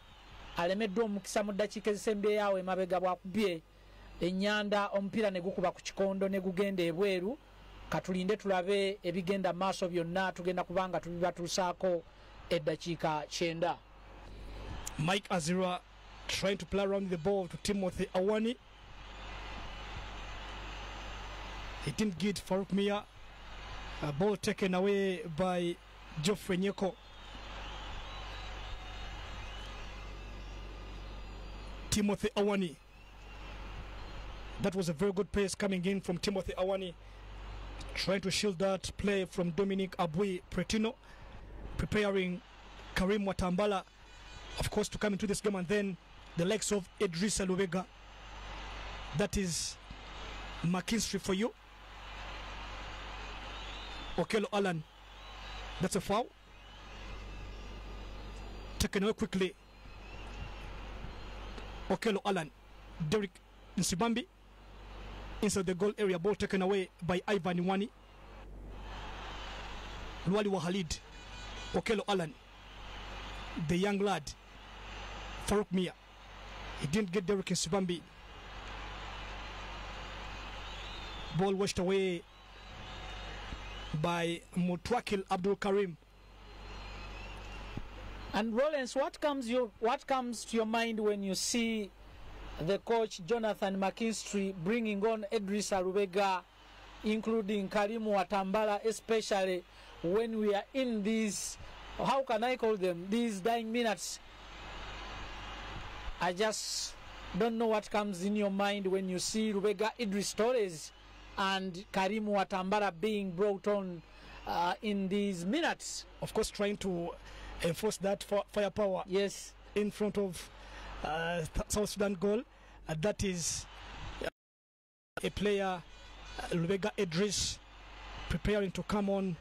alemeddwa omukisa mu ddakiika ezisembeyawo emabega bwakubye ennyanda omupiira ne gukuba ku kikondo ne gugenda ebweru. Katulinde tulabe ebigenda maaso byonna tugenda kubanga tubibatuusaako eddakiika 9. Mike Azira trying to play around the ball to Timothy Awani. He didn't get Farouk Mia. A ball taken away by Geoffrey Nyeko. Timothy Awani. That was a very good pace coming in from Timothy Awani. Trying to shield that play from Dominic Abui Pretino. Preparing Karim Watambala, of course, to come into this game. And then the likes of Idrissa Lubega. That is McKinstry for you. Okello Allen. That's a foul. Taken away quickly. Okello Allen. Derek Nsibambi. Inside the goal area. Ball taken away by Ivan Iwani. Luali Wahalid. Okello Allen. The young lad. Farouk Mia. He didn't get Derek Nsibambi. Ball washed away by Mutwakil Abdul Karim. And Rollins, what comes to your mind when you see the coach Jonathan McKinstry bringing on Idrissa Lubega, including Karim Watambala, especially when we are in these, how can I call them, these dying minutes? I just don't know what comes in your mind when you see Lubega, Idris Torres and Karim Watambala being brought on in these minutes. Of course, trying to enforce that firepower. Yes. In front of South Sudan goal. That is a player, Lubega Idris, preparing to come on.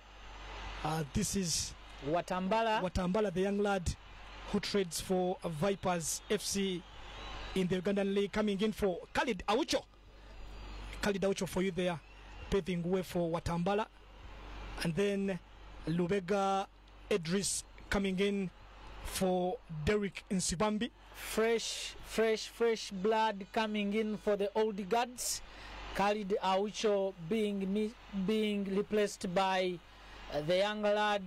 This is Watambala, the young lad who trades for Vipers FC in the Ugandan League, coming in for Khalid Aucho. Khalid Aucho for you there, paving way for Watambala. And then Lubega Idris coming in for Derek Nsibambi. Fresh blood coming in for the old guards. Khalid Aucho being replaced by the young lad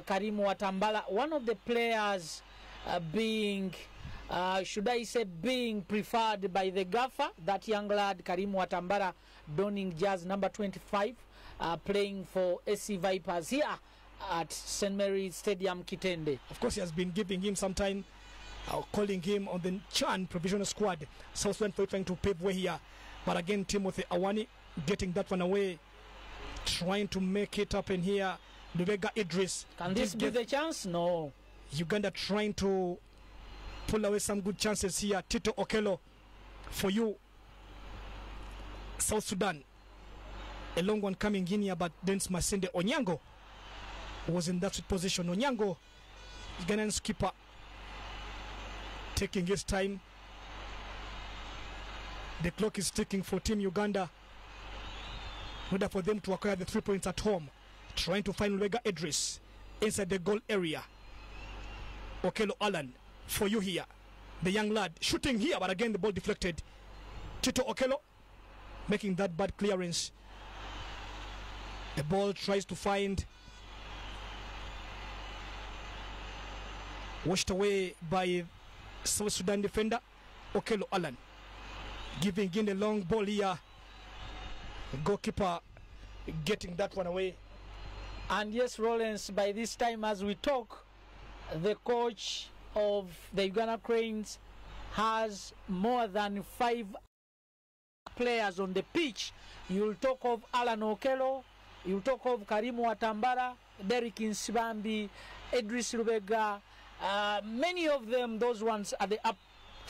Karim Watambala. One of the players being preferred by the gaffer, that young lad Karim Watambala, donning jazz number 25, playing for SC Vipers here at St. Mary's Stadium Kitende. Of course, he has been giving him some time, calling him on the Chan provisional squad. South Sudan for trying to pave way here. But again, Timothy Awani getting that one away, trying to make it happen here. Lubega Idris. Can this be the chance? No. Uganda trying to pull away some good chances here. Tito Okello for you. South Sudan. A long one coming in here, but then Masinde Onyango was in that position. Onyango, Ghanaian skipper, taking his time. The clock is ticking for Team Uganda in order for them to acquire the 3 points at home. Trying to find Lubega Idris inside the goal area. Okello Allen for you here. The young lad shooting here, but again the ball deflected. Tito Okello making that bad clearance. The ball tries to find, washed away by South Sudan defender Okello Allen, giving in a long ball here. Goalkeeper getting that one away. And yes, Rollins, by this time as we talk, the coach of the Uganda Cranes has more than 5 players on the pitch. You'll talk of Alan Okello, you'll talk of Karim Watambala, Derek Nsibambi, Idris Lubega, many of them, those ones at the up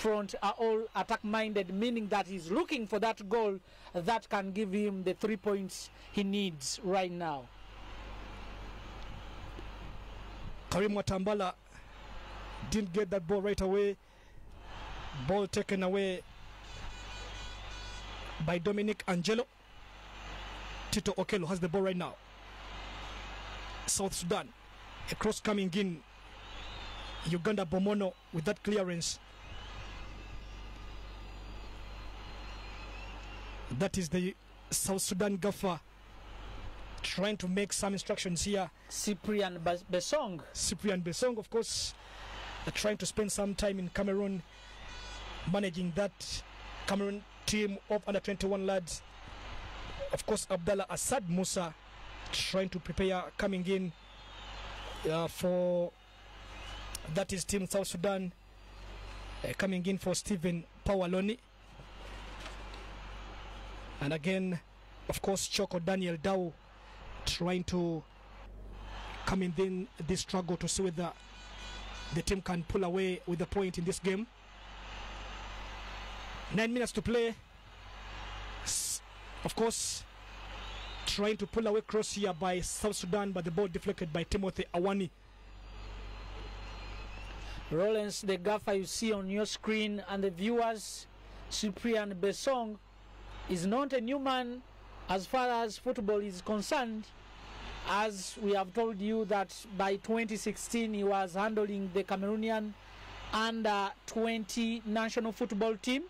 front are all attack-minded, meaning that he's looking for that goal that can give him the 3 points he needs right now. Karim Watambala didn't get that ball right away. Ball taken away by Dominic Angelo. Tito Okello has the ball right now. South Sudan, a cross coming in. Uganda Bomono with that clearance. That is the South Sudan gaffer trying to make some instructions here. Cyprian Besong, of course, trying to spend some time in Cameroon, managing that Cameroon team of under 21 lads. Of course, Abdallah Assad Musa trying to prepare, coming in for that is team South Sudan, coming in for Stephen Pawaloni. And again, of course, Choco Daniel Dow trying to come in this struggle to see whether the team can pull away with the point in this game. 9 minutes to play. Of course, trying to pull away cross here by South Sudan, but the ball deflected by Timothy Awani. Rollins, the gaffer you see on your screen, and the viewers, Cyprian Besong is not a new man as far as football is concerned, as we have told you that by 2016 he was handling the Cameroonian under 20 national football team.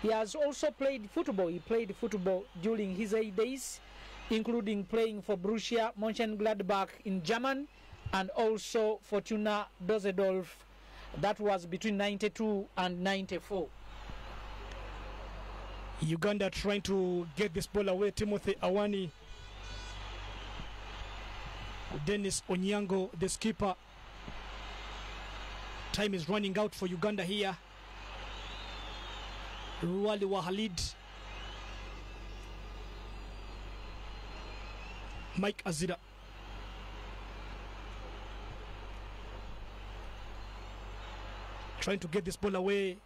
He has also played football. He played football during his days, including playing for Borussia Mönchengladbach in Germany and also Fortuna Düsseldorf. That was between 92 and 94. Uganda trying to get this ball away. Timothy Awani, Dennis Onyango, the skipper. Time is running out for Uganda here. Ruali Wahalid, Mike Azira. Trying to get this ball away,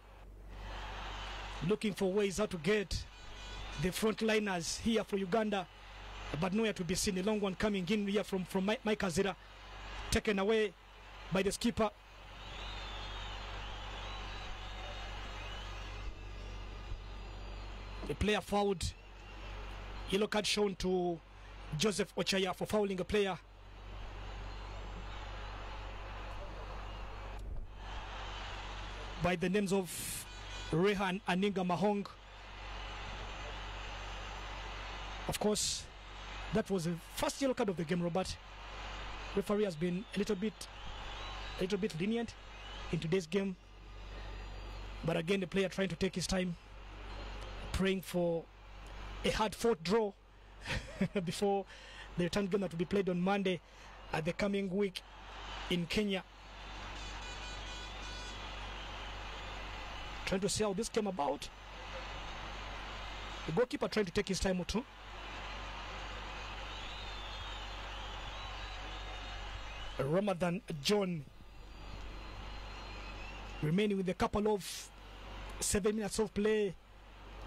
looking for ways how to get the frontliners here for Uganda, but nowhere to be seen. A long one coming in here from Mike Azira, taken away by the skipper. The player fouled. Yellow card shown to Joseph Ochaya for fouling a player. By the names of Rehan Aninga Mahong. Of course, that was the first yellow card of the game, Robert. Referee has been a little bit lenient in today's game. But again, the player trying to take his time, praying for a hard-fought draw before the return game that will be played on Monday at the coming week in Kenya. Trying to see how this came about. The goalkeeper trying to take his time too. Ramadan John remaining with a couple of 7 minutes of play.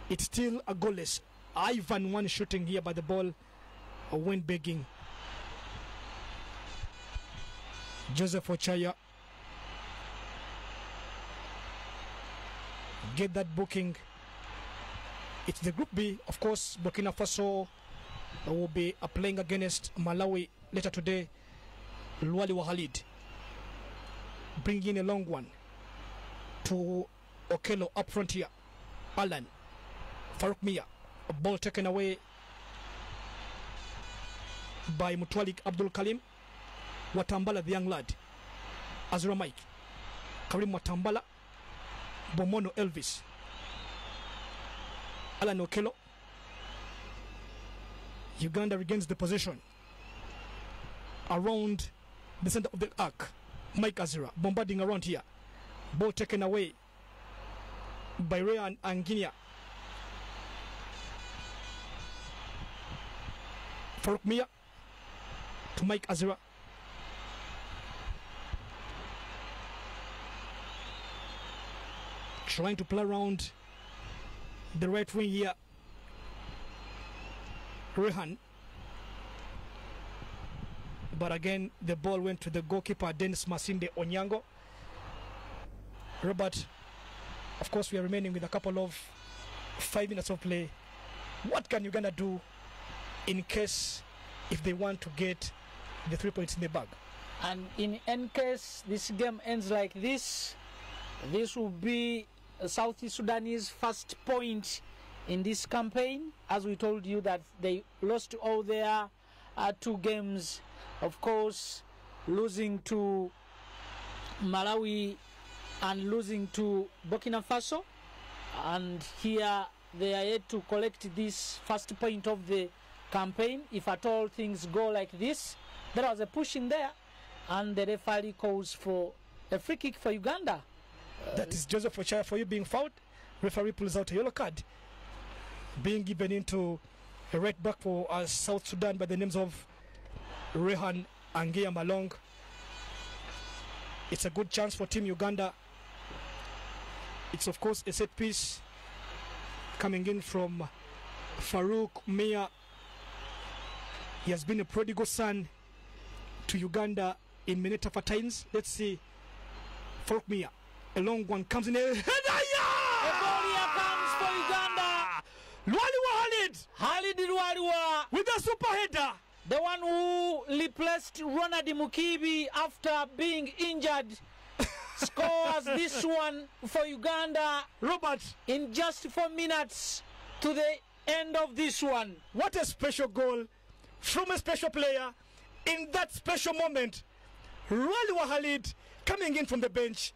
It's still a goalless. Ivan one shooting here, by the ball went begging. Joseph Ochaya, get that booking. It's the Group B, of course. Burkina Faso will be playing against Malawi later today. Luali Wahalid bringing in a long one to Okello up front here. Alan Farouk Mia, a ball taken away by Mutwalik Abdul Kalim. Watambala, the young lad. Azura Mike, Karim Watambala, Bomono Elvis, Alan Okello. Uganda regains the possession around the center of the arc. Mike Azira bombarding around here. Ball taken away by Rayan Anginia. Farouk Mia to Mike Azira. trying to play around the right wing here. Rehan. But again, the ball went to the goalkeeper, Dennis Masinde Onyango. Robert, of course, we are remaining with a couple of 5 minutes of play. What can Uganda do in case if they want to get the 3 points in the bag? And in case this game ends like this, this will be Southeast Sudanese first point in this campaign. As we told you that they lost all their 2 games, of course, losing to Malawi and losing to Burkina Faso, and here they are yet to collect this first point of the campaign. If at all things go like this, there was a push in there, and the referee calls for a free kick for Uganda. That is Joseph Ochaya for you being fouled. Referee pulls out a yellow card, being given into a right back for South Sudan by the names of Rehan Angia Malong. It's a good chance for Team Uganda. It's of course a set piece coming in from Farouk Mia. He has been a prodigal son to Uganda in many tougher times. Let's see. Farouk Mia, a long one comes in. A ball here comes for Uganda. Khalid Lualiwa with a super header. The one who replaced Ronald Mukibi after being injured scores this one for Uganda, Robert, in just 4 minutes to the end of this one. What a special goal from a special player in that special moment. Lualiwa Khalid coming in from the bench,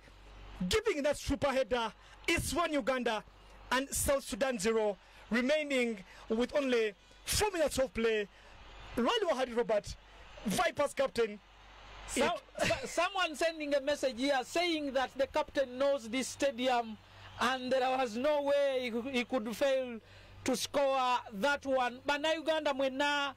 giving that super header. It's 1 Uganda and South Sudan 0, remaining with only 4 minutes of play. Lualiwa Khalid, Robert, Vipers captain. Someone sending a message here saying that the captain knows this stadium and there was no way he could fail to score that one. Bannayuganda mwenna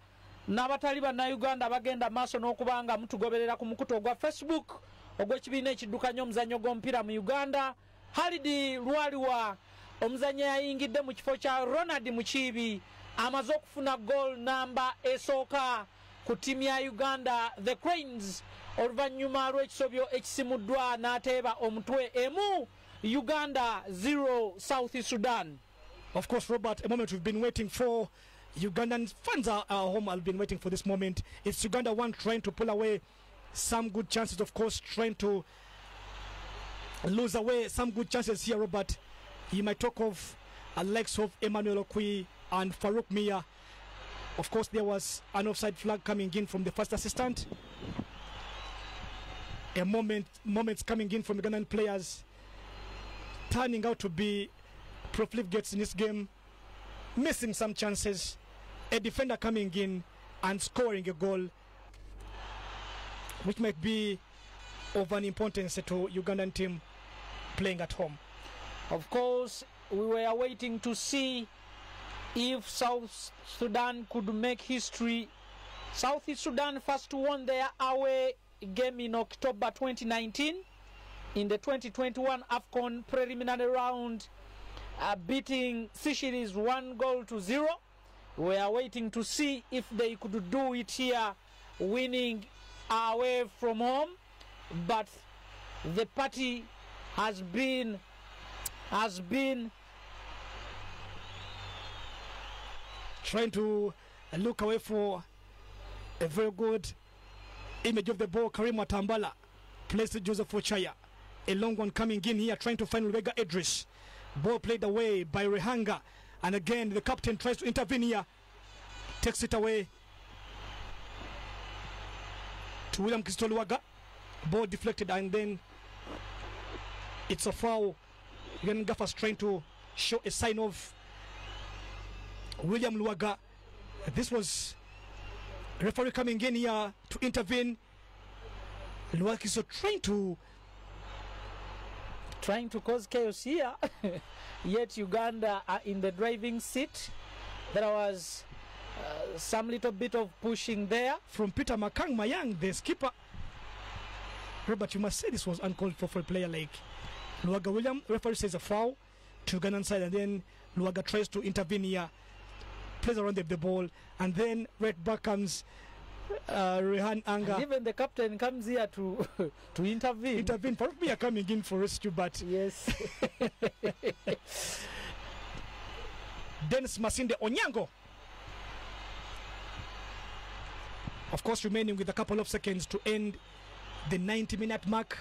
n'abatali bannayuganda bagenda maaso n'okubanga mutugoberera ku mukutu ogwa Facebook ogw'ekibiina ekiddukanya omuzannyo gw'omupiira mu Uganda. Khalid Lualiwa omuzannyi yayingidde mu kifo kya Ronald Mukiibi amaze okufuna goal namba esooka ku ttiimu ya Uganda, the Cranes, oluvannyuma lw'ekisobyo ekisimuddwa n'ateeba omutwe emu. Uganda 0, South Sudan. Of course, Robert, a moment we've been waiting for. Ugandan fans are home, have been waiting for this moment. It's Uganda 1 trying to pull away some good chances, of course, trying to lose away some good chances here, Robert. You might talk of likes of Emmanuel Okwi and Farouk Mia. Of course, there was an offside flag coming in from the first assistant. Moments coming in from Ugandan players, turning out to be profligates in this game, missing some chances. A defender coming in and scoring a goal, which might be of an importance to Ugandan team playing at home. Of course, we were waiting to see if South Sudan could make history. Southeast Sudan first won their away game in October 2019 in the 2021 AFCON preliminary round, beating Seychelles 1-0. We are waiting to see if they could do it here, winning away from home. But the party has been trying to look away for a very good image of the ball. Karim Watambala plays to Joseph Ochaya. A long one coming in here, trying to find Lubega Idris. Ball played away by Rehanga. And again, the captain tries to intervene here. Takes it away to William Kistoluwaga. Ball deflected, and then it's a foul. Again, Gaffer's trying to show a sign of William Luwaga. This was referee coming in here to intervene. Luwaga is trying to cause chaos here. Yet Uganda are in the driving seat. There was some little bit of pushing there from Peter Makang Mayang, the skipper. Robert, you must say this was uncalled for a player like Luaga William, referee says a foul to Ugandan side, and then Luaga tries to intervene here, plays around the ball, and then right back comes Rehan Anga. And even the captain comes here to to intervene. Faruk Mia coming in for rescue, but Yes. Dennis Masinde Onyango, of course, remaining with a couple of seconds to end the 90-minute mark.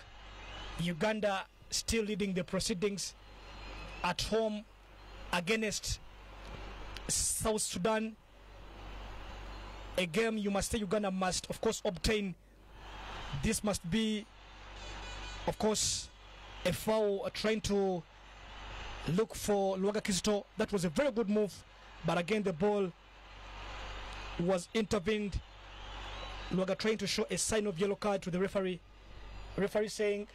Uganda still leading the proceedings at home against South Sudan. A game you must say Uganda must, of course, obtain. This must be, of course, a foul, trying to look for Luaga Kizito. That was a very good move, but again the ball was intervened. Luaga trying to show a sign of yellow card to the referee. Referee saying,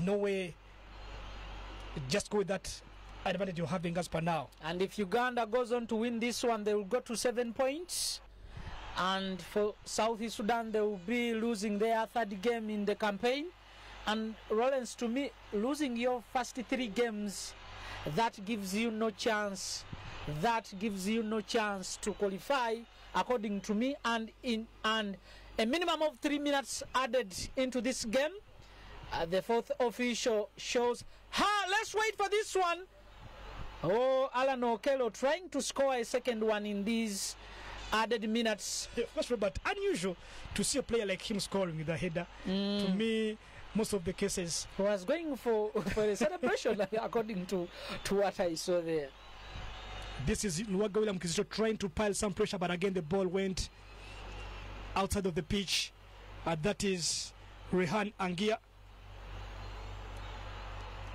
no way, just go with that advantage you're having as per now. And if Uganda goes on to win this one, they will go to 7 points. And for Southeast Sudan, they will be losing their third game in the campaign. And Rollins, to me, losing your first 3 games, that gives you no chance. That gives you no chance to qualify, according to me. And a minimum of 3 minutes added into this game. The fourth official shows. Let's wait for this one. Oh, Alan Okello trying to score a second one in these added minutes. Of course, Robert, unusual to see a player like him scoring with a header. To me, most of the cases, he was going for a celebration, according to what I saw there. This is Luaga William Kizito trying to pile some pressure, but again the ball went outside of the pitch. That is Rehan Angia.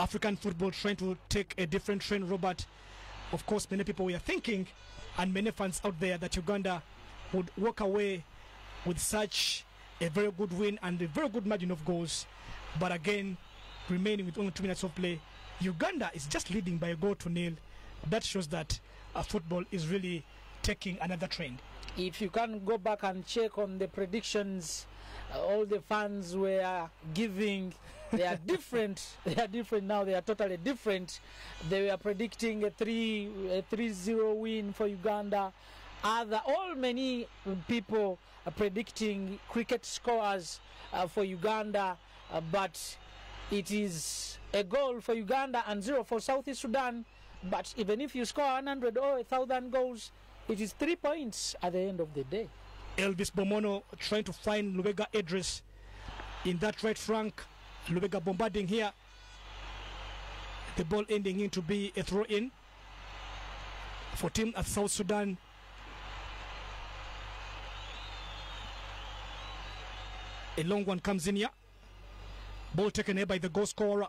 African football trying to take a different trend, Robert. Of course, many people were thinking, and many fans out there, that Uganda would walk away with such a very good win and a very good margin of goals. But again, remaining with only 2 minutes of play, Uganda is just leading by a goal to nil. That shows that football is really taking another trend. If you can go back and check on the predictions, all the fans were giving, they are different. They are different now. They are totally different. They were predicting a 3-0 win for Uganda. Many people are predicting cricket scores for Uganda, but it is a goal for Uganda and 0 for Southeast Sudan. But even if you score 100 or 1,000 goals, it is 3 points at the end of the day. Elvis Bomono trying to find Lubega Idris in that right flank. Lubega bombarding here. The ball ending in to be a throw-in for team at South Sudan. A long one comes in here. Ball taken here by the goal scorer.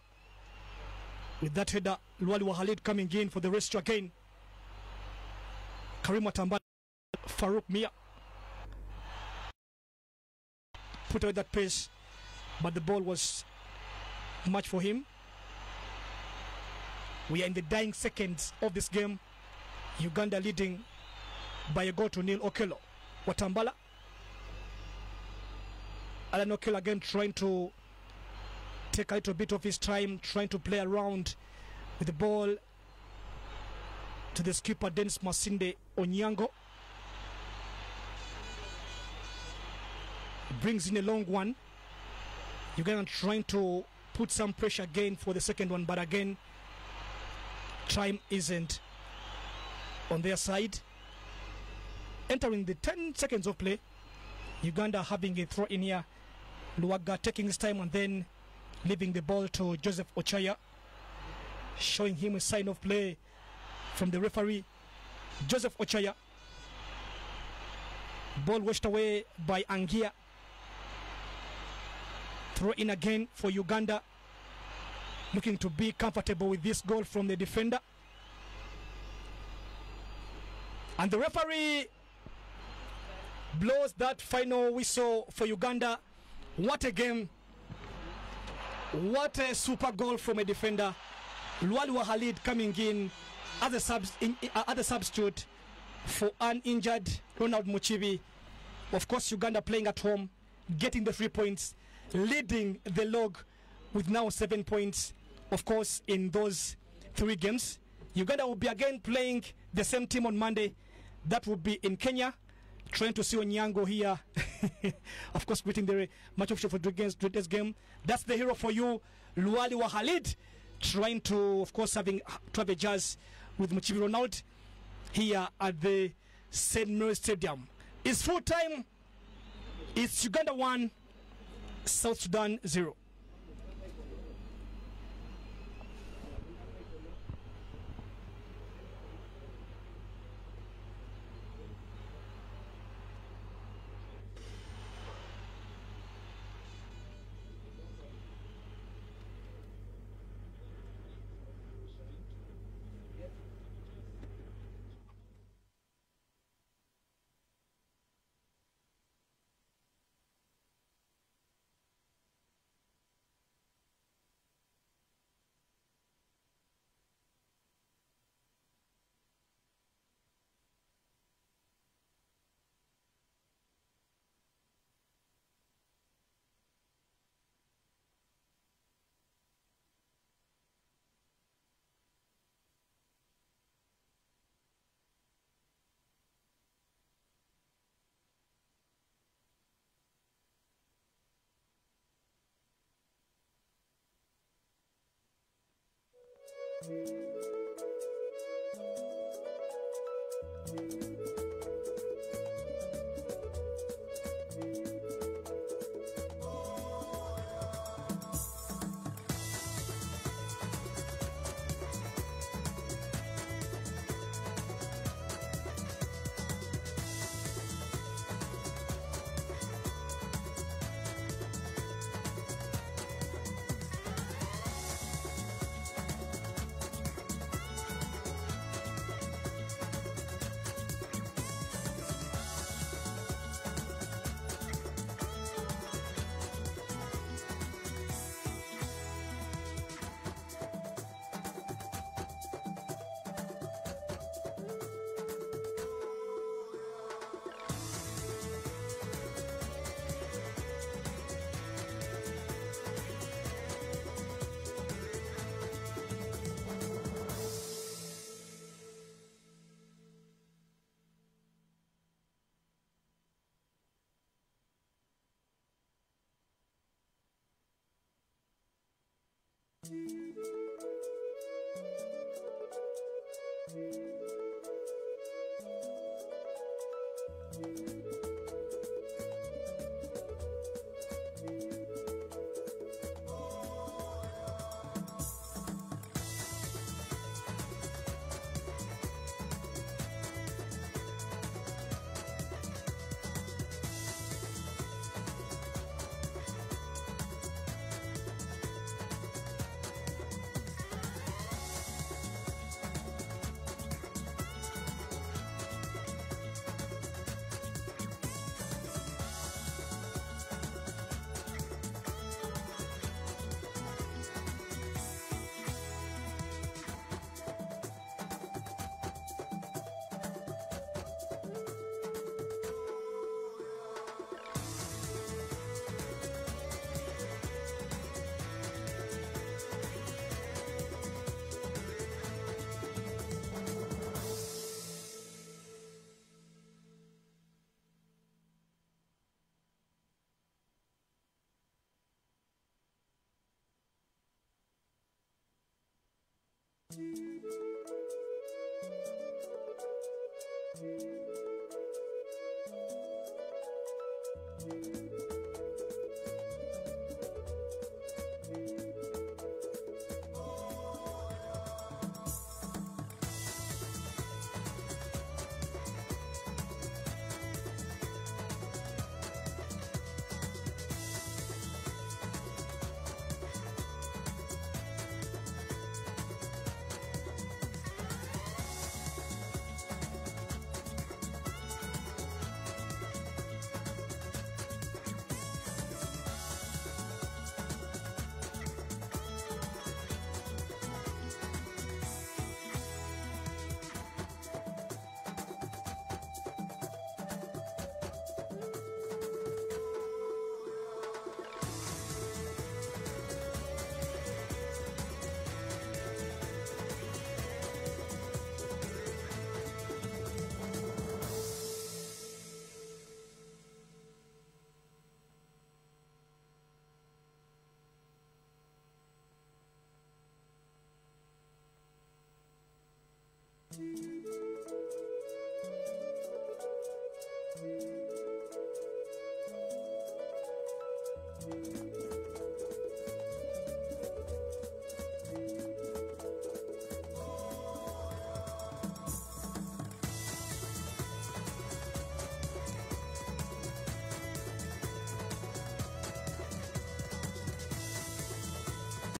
With that header, Luali Wahalid coming in for the rescue again. Karim Watambala, Faruk Mia. Put away that pace, but the ball was much for him. We are in the dying seconds of this game. Uganda leading by a goal to nil. Okello, Watambala. Alan Okello again trying to take a little bit of his time, trying to play around with the ball to the skipper Dennis Masinde Onyango. Brings in a long one. Uganda trying to put some pressure again for the second one, but again time isn't on their side. Entering the 10 seconds of play, Uganda having a throw in here. Luaga taking his time and then leaving the ball to Joseph Ochaya, showing him a sign of play from the referee. Joseph Ochaya. Ball washed away by Angia. Throw in again for Uganda, looking to be comfortable with this goal from the defender. And the referee blows that final whistle for Uganda. What a game. What a super goal from a defender. Luali Wahalid coming in as a substitute for uninjured Ronald Muchibi. Of course, Uganda playing at home, getting the 3 points, leading the log with now 7 points. of course, in those 3 games. Uganda will be again playing the same team on Monday. That will be in Kenya. Trying to see Onyango here. Of course, greeting the match official for today's game. That's the hero for you, Luali Wahalid. Trying to, of course, have a jazz with Muchibi Ronald here at the St. Mary's Stadium. It's full time. It's Uganda 1, South Sudan 0. see.